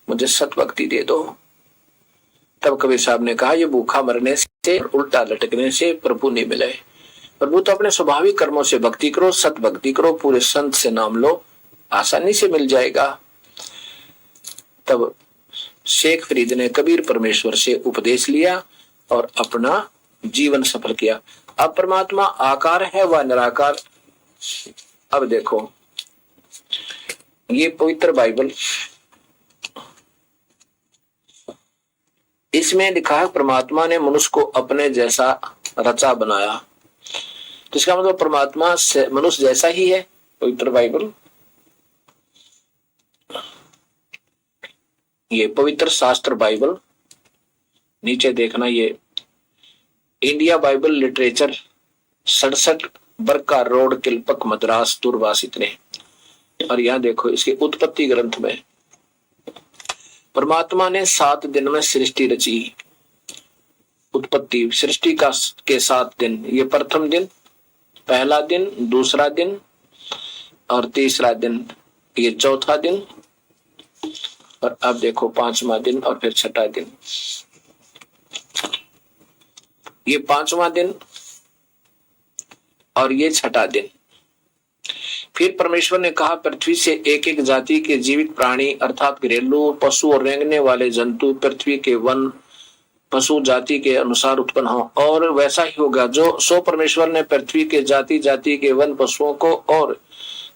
मुझे सतभक्ति दे दो। तब कबीर साहब ने कहा, ये भूखा मरने से, उल्टा लटकने से प्रभु नहीं मिले। प्रभु तो अपने स्वाभाविक कर्मों से भक्ति करो, सत भक्ति करो, पूरे संत से नाम लो, आसानी से मिल जाएगा। तब शेख फरीद ने कबीर परमेश्वर से उपदेश लिया और अपना जीवन सफल किया। अब परमात्मा आकार है व निराकार। अब देखो ये पवित्र बाइबल, इसमें लिखा है परमात्मा ने मनुष्य को अपने जैसा रचा बनाया। तो इसका मतलब परमात्मा मनुष्य जैसा ही है। पवित्र बाइबल, ये पवित्र शास्त्र बाइबल, नीचे देखना ये इंडिया बाइबल लिटरेचर 67 बरका रोड, किलपक, मद्रास, दूरभाष इतने। और यहां देखो इसके उत्पत्ति ग्रंथ में परमात्मा ने 7 दिन में सृष्टि रची। उत्पत्ति सृष्टि का के 7 दिन, ये प्रथम दिन, पहला दिन, दूसरा दिन और तीसरा दिन, ये चौथा दिन, और अब देखो 5वां दिन और फिर 6ठा दिन। ये 5वां दिन और ये 6ठा दिन। फिर परमेश्वर ने कहा पृथ्वी से एक एक जाति के जीवित प्राणी अर्थात घरेलू पशु और रेंगने वाले जंतु पृथ्वी के वन पशु जाति के अनुसार उत्पन्न हो, और वैसा ही होगा। जो सो परमेश्वर ने पृथ्वी के जाति जाति के वन पशुओं को और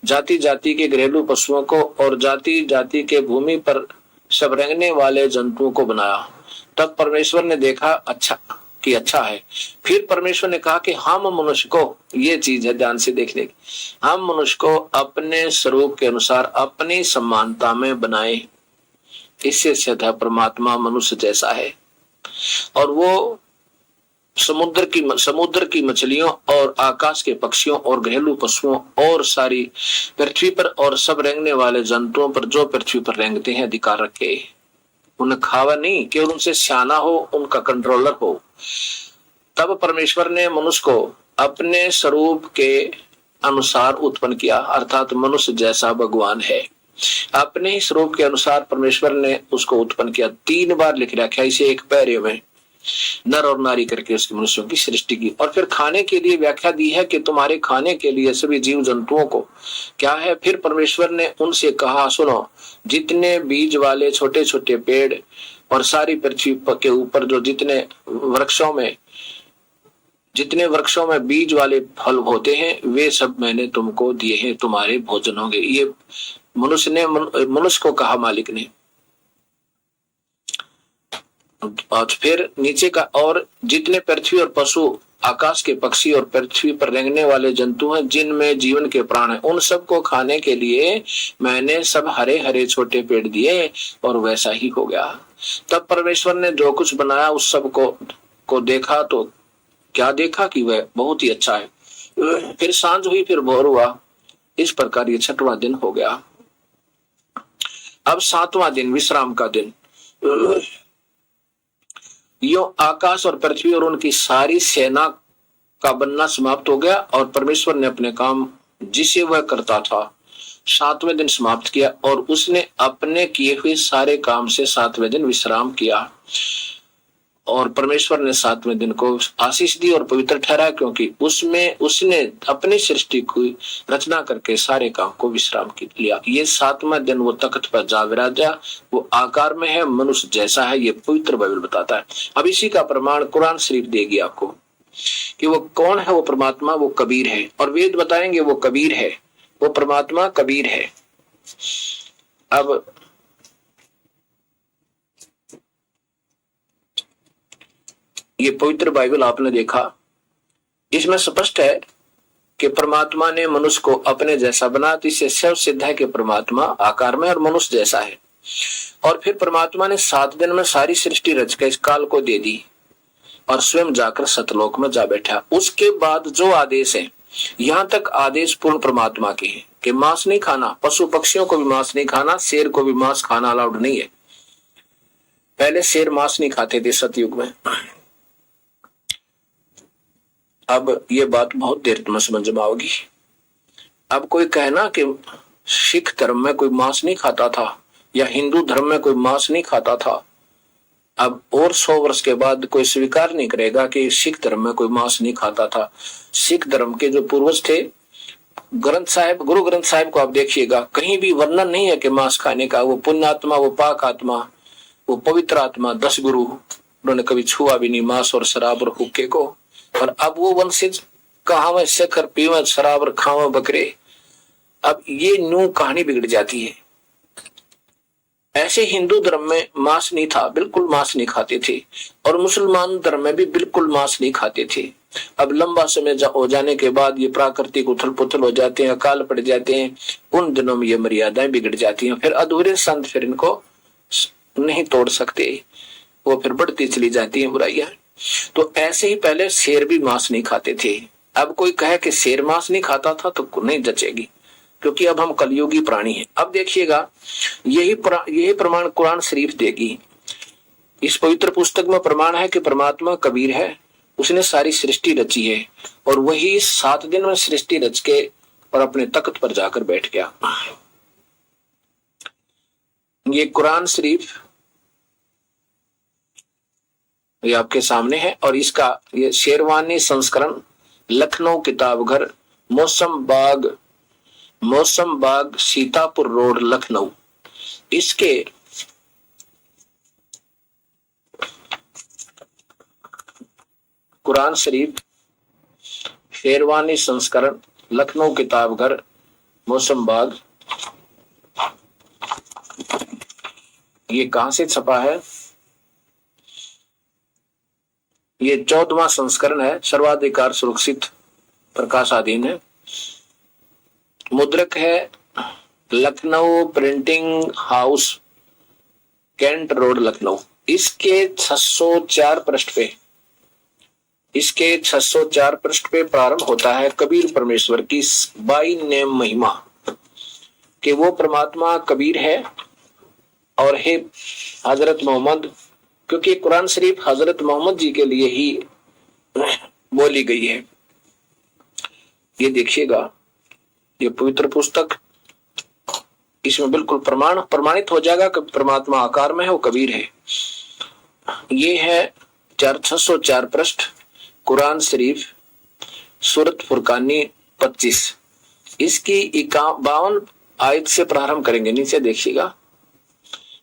जाति जाति के घरेलू पशुओं को और जाति जाति के भूमि पर सब रेंगने वाले जंतुओं को बनाया। तब परमेश्वर ने देखा अच्छा है। फिर परमेश्वर ने कहा कि हम मनुष्य को, ये चीज है ध्यान से देखने की, हम मनुष्य को अपने स्वरूप के अनुसार अपनी समानता में बनाए। इससे सीधा परमात्मा मनुष्य जैसा है, और वो समुद्र की मछलियों और आकाश के पक्षियों और घरेलू पशुओं और सारी पृथ्वी पर और सब रेंगने वाले जंतुओं पर जो पृथ्वी पर रेंगते हैं अधिकार रखे। उन्हें खावा नहीं, केवल उनसे सियाना हो, उनका कंट्रोलर हो। तब परमेश्वर ने मनुष्य को अपने स्वरूप के अनुसार उत्पन्न किया, अर्थात मनुष्य जैसा भगवान है। अपने ही स्वरूप के अनुसार परमेश्वर ने उसको उत्पन्न किया। 3 बार लिख रखा है इसे एक पैरे में, नर और नारी करके उसके मनुष्यों की सृष्टि की। और फिर खाने के लिए व्याख्या दी है कि तुम्हारे खाने के लिए सभी जीव जंतुओं को क्या है। फिर परमेश्वर ने उनसे कहा, सुनो, जितने बीज वाले छोटे छोटे पेड़ और सारी पृथ्वी के ऊपर जो जितने वृक्षों में बीज वाले फल होते हैं वे सब मैंने तुमको दिए हैं, तुम्हारे भोजन होंगे। ये मनुष्य को कहा मालिक ने। और फिर नीचे का, और जितने पृथ्वी और पशु आकाश के पक्षी और पृथ्वी पर रेंगने वाले जंतु हैं जिनमें जीवन के प्राण हैं, उन सबको खाने के लिए मैंने सब हरे हरे छोटे पेड़ दिए, और वैसा ही हो गया। तब परमेश्वर ने जो कुछ बनाया उस सब को देखा तो क्या देखा कि वह बहुत ही अच्छा है। फिर सांझ हुई, फिर भोर हुआ। इस प्रकार ये 6वां दिन हो गया। अब 7वां दिन विश्राम का दिन। यो आकाश और पृथ्वी और उनकी सारी सेना का बनना समाप्त हो गया, और परमेश्वर ने अपने काम जिसे वह करता था 7वें दिन समाप्त किया, और उसने अपने किए हुए सारे काम से 7वें दिन विश्राम किया। और परमेश्वर ने 7वें दिन को आशीष दी और पवित्र ठहराया, क्योंकि उसमें उसने अपनी सृष्टि की रचना करके सारे काम को विश्राम लिया। ये 7वां दिन वो तख्त पर जा विराजा, वो आकार में है, मनुष्य जैसा है, ये पवित्र बाइबल बताता है। अब इसी का प्रमाण कुरान शरीफ देगी आपको कि वो कौन है। वो परमात्मा, वो कबीर है, और वेद बताएंगे वो कबीर है, वो परमात्मा कबीर है। अब ये पवित्र बाइबल आपने देखा, इसमें स्पष्ट है कि परमात्मा ने मनुष्य को अपने जैसा बना। तो इससे सब सिद्ध है कि परमात्मा आकार में और मनुष्य जैसा है। और फिर परमात्मा ने 7 दिन में सारी सृष्टि रचकर इस काल को दे दी और स्वयं जाकर सतलोक में जा बैठा। उसके बाद जो आदेश है, यहां तक आदेश पूर्ण परमात्मा के हैं कि मांस नहीं खाना, पशु पक्षियों को भी मांस नहीं खाना, शेर को भी मांस खाना अलाउड नहीं है। पहले शेर मांस नहीं खाते थे सतयुग में। अब ये बात बहुत देर में समझ में आओगी। अब कोई कहना कि सिख धर्म में कोई मांस नहीं खाता था या हिंदू धर्म में कोई मांस नहीं खाता था, अब और 100 वर्ष के बाद कोई स्वीकार नहीं करेगा कि सिख धर्म में कोई मांस नहीं खाता था। सिख धर्म के जो पूर्वज थे, ग्रंथ साहिब, गुरु ग्रंथ साहिब को आप देखिएगा, कहीं भी वर्णन नहीं है कि मांस खाने का। वो पुण्य आत्मा, वो पाक आत्मा, वो पवित्र आत्मा, 10 गुरु, उन्होंने कभी छुआ भी नहीं मांस और शराब और हुक्के को। और अब वो वंशज कहां शेखर पीवे शराब और खावे बकरे। अब ये न्यू कहानी बिगड़ जाती है। ऐसे हिंदू धर्म में मांस नहीं था, बिल्कुल मांस नहीं खाते थे, और मुसलमान धर्म में भी बिल्कुल मांस नहीं खाते थे। अब लंबा समय हो जाने के बाद ये प्राकृतिक उथल पुथल हो जाते हैं, अकाल पड़ जाते हैं, उन दिनों में ये मर्यादाएं बिगड़ जाती हैं। फिर अधूरे संत फिर इनको नहीं तोड़ सकते, वो फिर बढ़ती चली जाती है बुराइयां। तो ऐसे ही पहले शेर भी मांस नहीं खाते थे। अब कोई कहे कि शेर मांस नहीं खाता था तो नहीं जचेगी, क्योंकि अब हम कलयुगी प्राणी हैं। अब देखिएगा, यही प्रमाण कुरान शरीफ देगी। इस पवित्र पुस्तक में प्रमाण है कि परमात्मा कबीर है, उसने सारी सृष्टि रची है, और वही 7 दिन में सृष्टि रच के और अपने तख्त पर जाकर बैठ गया। ये कुरान शरीफ ये आपके सामने है, और इसका ये शेरवानी संस्करण, लखनऊ किताब घर, मौसम बाग सीतापुर रोड लखनऊ। इसके कुरान शरीफ शेरवानी संस्करण, लखनऊ किताब घर, मौसम बाग, ये कहां से छपा है? ये 14वां संस्करण है, सर्वाधिकार सुरक्षित प्रकाशाधीन है। मुद्रक है Lucknow printing house, cantt road Lucknow. इसके 604 पृष्ठ पे प्रारंभ होता है कबीर परमेश्वर की बाई नेम महिमा, कि वो परमात्मा कबीर है और है हजरत मोहम्मद, क्योंकि कुरान शरीफ हजरत मोहम्मद जी के लिए ही बोली गई है। ये देखिएगा, ये पवित्र पुस्तक, इसमें बिल्कुल प्रमाणित हो जाएगा कि परमात्मा आकार में है, वो कबीर है। ये है 604 पृष्ठ कुरान शरीफ, सूरत फुरकानी 25। इसकी 52 आयत से प्रारंभ करेंगे। नीचे देखिएगा,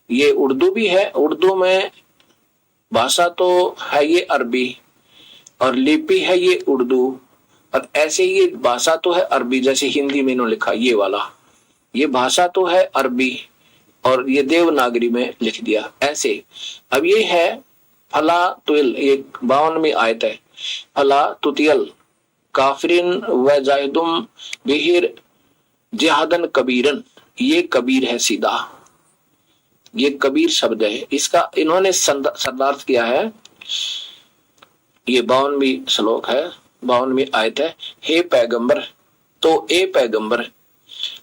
ये उर्दू भी है, उर्दू में भाषा तो है ये अरबी, और लिपि है ये उर्दू, और ऐसे ये भाषा तो है अरबी, जैसे हिंदी में इन्होंने लिखा ये वाला, ये भाषा तो है अरबी और ये देवनागरी में लिख दिया ऐसे। अब ये है फला तुल, ये 52वीं आयत है, फला तुतियल काफिरिन व जाहिदुम बिहिर जिहादन कबीरन। ये कबीर है सीधा, ये कबीर शब्द है, इसका इन्होंने शब्दार्थ किया है। ये 52वीं श्लोक है, 52वीं आयत है। हे पैगंबर, तो ए पैगंबर,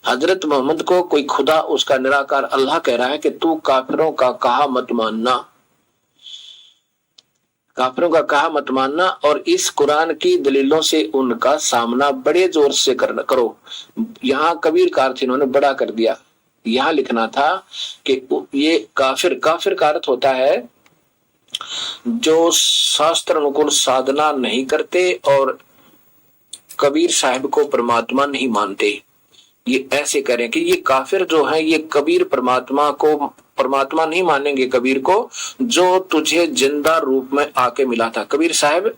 हजरत मोहम्मद को कोई खुदा उसका निराकार अल्लाह कह रहा है कि तू काफिरों का कहा मत मानना, काफिरों का कहा मत मानना, और इस कुरान की दलीलों से उनका सामना बड़े जोर से करो। यहाँ कबीर का अर्थ इन्होंने बड़ा कर दिया। यहाँ लिखना था कि ये काफिर का अर्थ होता है जो शास्त्र अनुकूल साधना नहीं करते और कबीर साहब को परमात्मा नहीं मानते। ये ऐसे करें कि ये काफिर जो है ये कबीर परमात्मा को परमात्मा नहीं मानेंगे, कबीर को जो तुझे जिंदा रूप में आके मिला था। कबीर साहब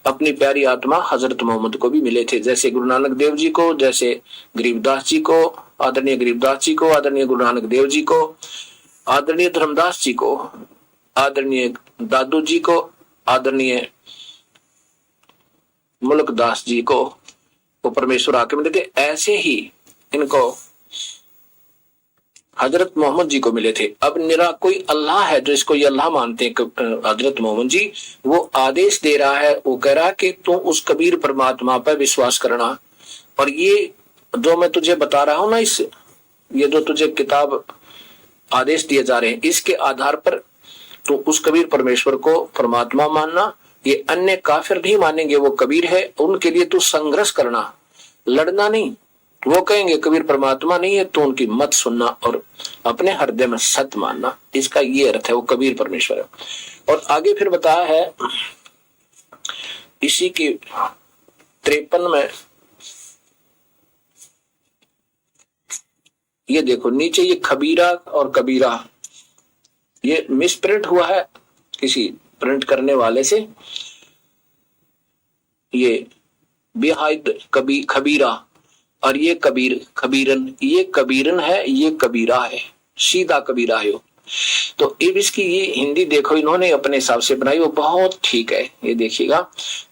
अपनी प्यारी आत्मा हजरत मोहम्मद को भी मिले थे, जैसे गुरु नानक देव जी को, जैसे गरीबदास जी को, आदरणीय गरीबदास जी को, आदरणीय गुरु नानक देव जी को, आदरणीय धर्मदास जी को, आदरणीय दादू जी को, आदरणीय मुल्कदास जी को वो परमेश्वर आके मिले थे। ऐसे ही इनको हजरत मोहम्मद जी को मिले थे। अब निरा कोई अल्लाह है जो इसको ये अल्लाह मानते हैं, हजरत मोहम्मद जी, वो आदेश दे रहा है, वो कह रहा है कि तू उस कबीर परमात्मा पर विश्वास करना। और ये जो मैं तुझे बता रहा हूं ना, इस ये जो तुझे किताब आदेश दिए जा रहे हैं, इसके आधार पर तो उस कबीर परमेश्वर को परमात्मा मानना। ये अन्य काफिर नहीं मानेंगे वो कबीर है, उनके लिए तू संघर्ष करना, लड़ना नहीं। वो कहेंगे कबीर परमात्मा नहीं है तो उनकी मत सुनना और अपने हृदय में सत्य मानना। इसका ये अर्थ है, वो कबीर परमेश्वर है। और आगे फिर बताया है इसी की 53 में, ये देखो नीचे ये खबीरा और कबीरा ये मिसप्रिंट हुआ है किसी प्रिंट करने वाले से ये बेहद खबीरा, और ये खबीरन, ये कबीरन है, ये कबीरा है, सीधा कबीरा है। तो अब इसकी ये हिंदी देखो इन्होंने अपने हिसाब से बनाई, वो बहुत ठीक है। ये देखिएगा,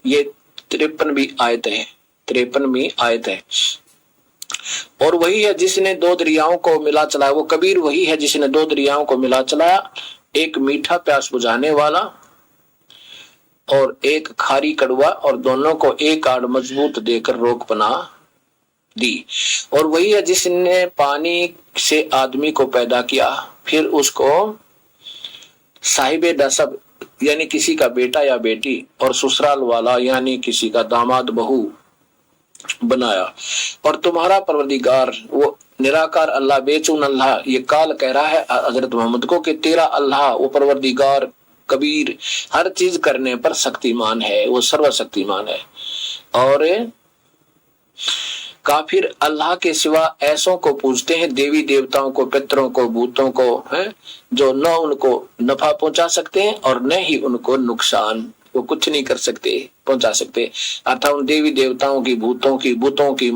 ये 53वीं आयत है, 53वीं आयत है। और वही है जिसने दो दरियाओं को मिला चलाया, वो कबीर वही है जिसने दो दरियाओं को मिला चलाया, एक मीठा प्यास बुझाने वाला और एक खारी कड़वा, और दोनों को एक आड़ मजबूत देकर रोक बना दी। और वही है जिसने पानी से आदमी को पैदा किया, फिर उसको साहिबे नसब यानी किसी का बेटा या बेटी, और ससुराल वाला यानी किसी का दामाद बहू बनाया। और तुम्हारा परवरदिगार वो निराकार अल्लाह, बेचून अल्लाह, ये काल कह रहा है हजरत मोहम्मद को कि तेरा अल्लाह वो परवरदिगार कबीर हर चीज करने पर शक्तिमान है, वो सर्वशक्तिमान है। और काफिर अल्लाह के सिवा ऐसों को पूजते हैं, देवी देवताओं को, पितरों को, भूतों को, हैं जो न उनको नफा पहुंचा सकते हैं और न ही उनको नुकसान, वो कुछ नहीं कर सकते, पहुंचा सकते। अर्थात उन देवी देवताओं की, भूतों की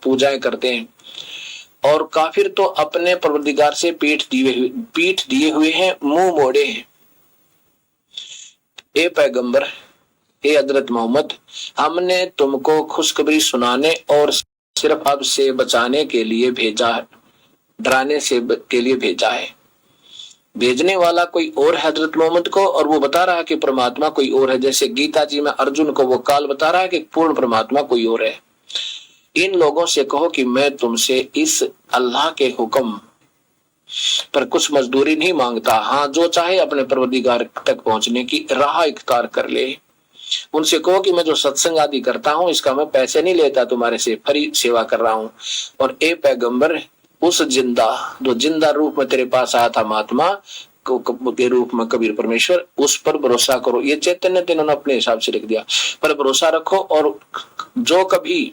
पूजाएं करते हैं। और काफिर तो अपने परवरदिगार से पीठ दिए हुए हैं, मुंह मोड़े हैं। ए पैगंबर, ए हजरत मोहम्मद, हमने तुमको खुशखबरी सुनाने और सिर्फ अब से बचाने के लिए भेजा है, डराने से के लिए भेजा है। भेजने वाला कोई और है हजरत मोहम्मद को, और वो बता रहा है कि परमात्मा कोई और है। जैसे गीता जी में अर्जुन को वो काल बता रहा है कि पूर्ण परमात्मा कोई और है। इन लोगों से कहो कि मैं तुमसे इस अल्लाह के हुक्म पर कुछ मजदूरी नहीं मांगता। हाँ, जो चाहे अपने परवरदिगार तक पहुंचने की राह इख्तियार कर ले। उनसे कहो कि मैं जो सत्संग आदि करता हूँ इसका मैं पैसे नहीं लेता, तुम्हारे से फ्री सेवा कर रहा हूँ। और ए पैगंबर, उस जो जिंदा रूप में तेरे पास आया था महात्मा के रूप में कबीर परमेश्वर, उस पर भरोसा करो। ये चैतन्य तो इन्होंने अपने हिसाब से लिख दिया, पर भरोसा रखो। और जो कभी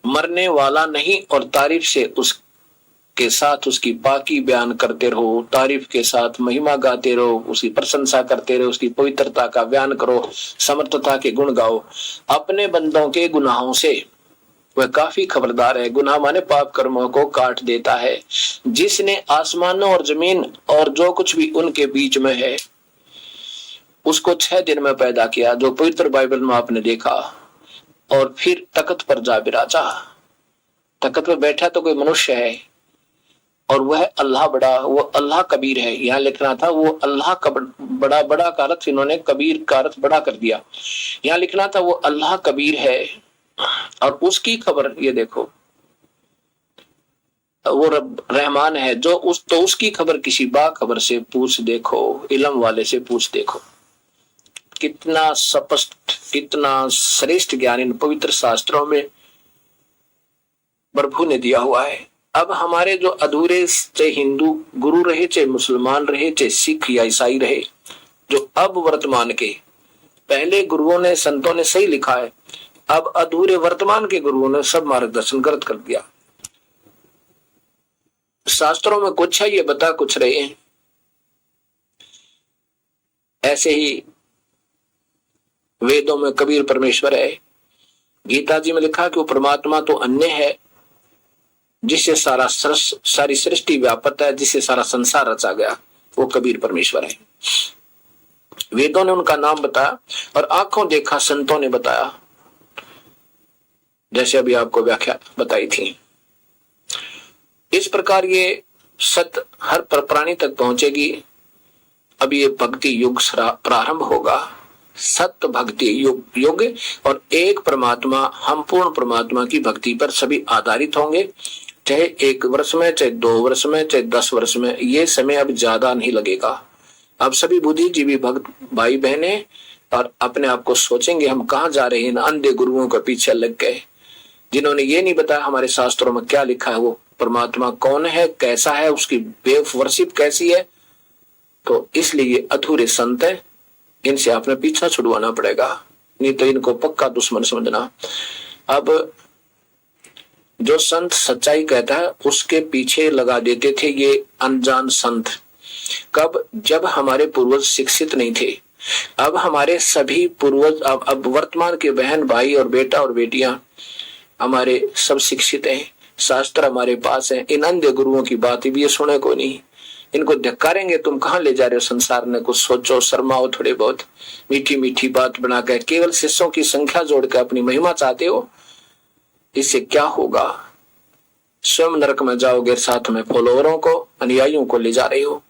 मरने वाला नहीं, और तारीफ से उसके साथ उसकी पाकी बयान करते रहो, तारीफ के साथ महिमा गाते रहो, उसकी प्रशंसा करते रहो, उसकी पवित्रता का बयान करो, समर्थता के गुण गाओ। अपने बंदों के गुनाहों से वह काफी खबरदार है। गुनाह माने पाप कर्मों को काट देता है। जिसने आसमानों और जमीन और जो कुछ भी उनके बीच में है उसको 6 दिन में पैदा किया, जो पवित्र बाइबल में आपने देखा। और फिर तख्त पर जा बिराजा। तख्त पर बैठा तो कोई मनुष्य है, और वह अल्लाह बड़ा, वो अल्लाह कबीर है। यहाँ लिखना था वो अल्लाह का बड़ा, बड़ा का अर्थ इन्होंने कबीर का अर्थ बड़ा कर दिया। यहाँ लिखना था वो अल्लाह कबीर है, और उसकी खबर ये देखो, वो रब रहमान है जो उसकी खबर किसी बाखबर से पूछ देखो, इल्म वाले से पूछ देखो। कितना स्पष्ट, कितना श्रेष्ठ ज्ञान इन पवित्र शास्त्रों में प्रभु ने दिया हुआ है। अब हमारे जो अधूरे, चाहे हिंदू गुरु रहे, चाहे मुसलमान रहे, चाहे सिख या ईसाई रहे, जो अब वर्तमान के, पहले गुरुओं ने, संतों ने सही लिखा है, अब अधूरे वर्तमान के गुरुओं ने सब मार्गदर्शन गलत कर दिया। शास्त्रों में कुछ है, ये बता कुछ रहे हैं। ऐसे ही वेदों में कबीर परमेश्वर है। गीता जी में लिखा कि वो परमात्मा तो अन्य है जिससे सारी सृष्टि व्यापक है, जिससे सारा संसार रचा गया, वो कबीर परमेश्वर है। वेदों ने उनका नाम बताया और आंखों देखा संतों ने बताया, जैसे अभी आपको व्याख्या बताई थी। इस प्रकार ये सत्य हर प्राणी तक पहुंचेगी। अब ये भक्ति युग प्रारंभ होगा, सत्य भक्ति युग, और एक परमात्मा, हम पूर्ण परमात्मा की भक्ति पर सभी आधारित होंगे। चाहे 1 वर्ष में, चाहे 2 वर्ष में, चाहे 10 वर्ष में, ये समय अब ज्यादा नहीं लगेगा। अब सभी बुद्धिजीवी भक्त भाई बहने और अपने आप को सोचेंगे हम कहाँ जा रहे हैं, अंधे गुरुओं के पीछे लग गए, जिन्होंने ये नहीं बताया हमारे शास्त्रों में क्या लिखा है, वो परमात्मा कौन है, कैसा है, उसकी वर्शिप कैसी है। तो इसलिए ये अधूरे संत है, इनसे आपने पीछा छुड़वाना पड़ेगा, नहीं तो इनको पक्का दुश्मन समझना। अब जो संत सच्चाई कहता है उसके पीछे लगा देते थे ये अनजान संत, कब? जब हमारे पूर्वज शिक्षित नहीं थे। अब हमारे सभी पूर्वज, अब वर्तमान के बहन भाई और बेटा और बेटियां हमारे सब शिक्षित हैं, शास्त्र हमारे पास है। इन अंधे गुरुओं की बात भी ये सुने को नहीं, इनको धिक्कारेंगे। तुम कहां ले जा रहे हो संसार ने? कुछ सोचो, शर्माओ थोड़े बहुत। मीठी मीठी बात बनाकर केवल शिष्यों की संख्या जोड़कर अपनी महिमा चाहते हो, इससे क्या होगा? स्वयं नरक में जाओगे, साथ में फॉलोअरों को, अनुयायियों को ले जा रहे हो।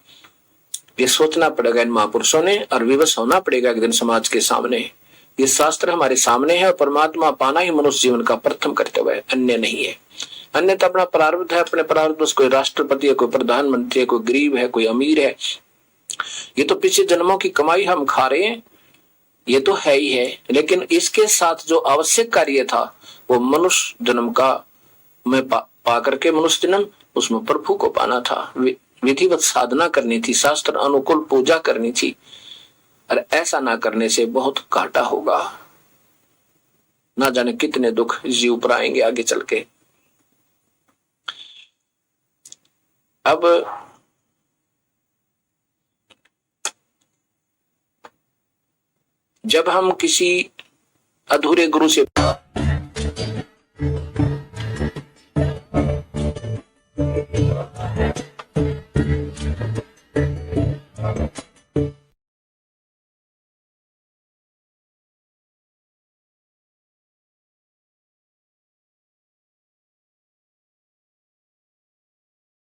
ये सोचना पड़ेगा इन महापुरुषों ने, और विवश होना पड़ेगा एक दिन समाज के सामने। ये शास्त्र हमारे सामने है, और परमात्मा पाना ही मनुष्य जीवन का प्रथम कर्तव्य है, अन्य नहीं है। अन्य तो अपना प्रारब्ध है, अपने प्रारब्ध में कोई राष्ट्रपति है, कोई प्रधानमंत्री है, कोई गरीब है, कोई अमीर है। ये तो पिछले जन्मों की कमाई हम खा रहे हैं, ये तो है ही है। लेकिन इसके साथ जो आवश्यक कार्य था वो मनुष्य जन्म का में पा करके मनुष्य जन्म, उसमें प्रभु को पाना था, विधिवत साधना करनी थी, शास्त्र अनुकूल पूजा करनी थी। और ऐसा ना करने से बहुत घाटा होगा, ना जाने कितने दुख जीव पर आएंगे आगे चल के। अब जब हम किसी अधूरे गुरु से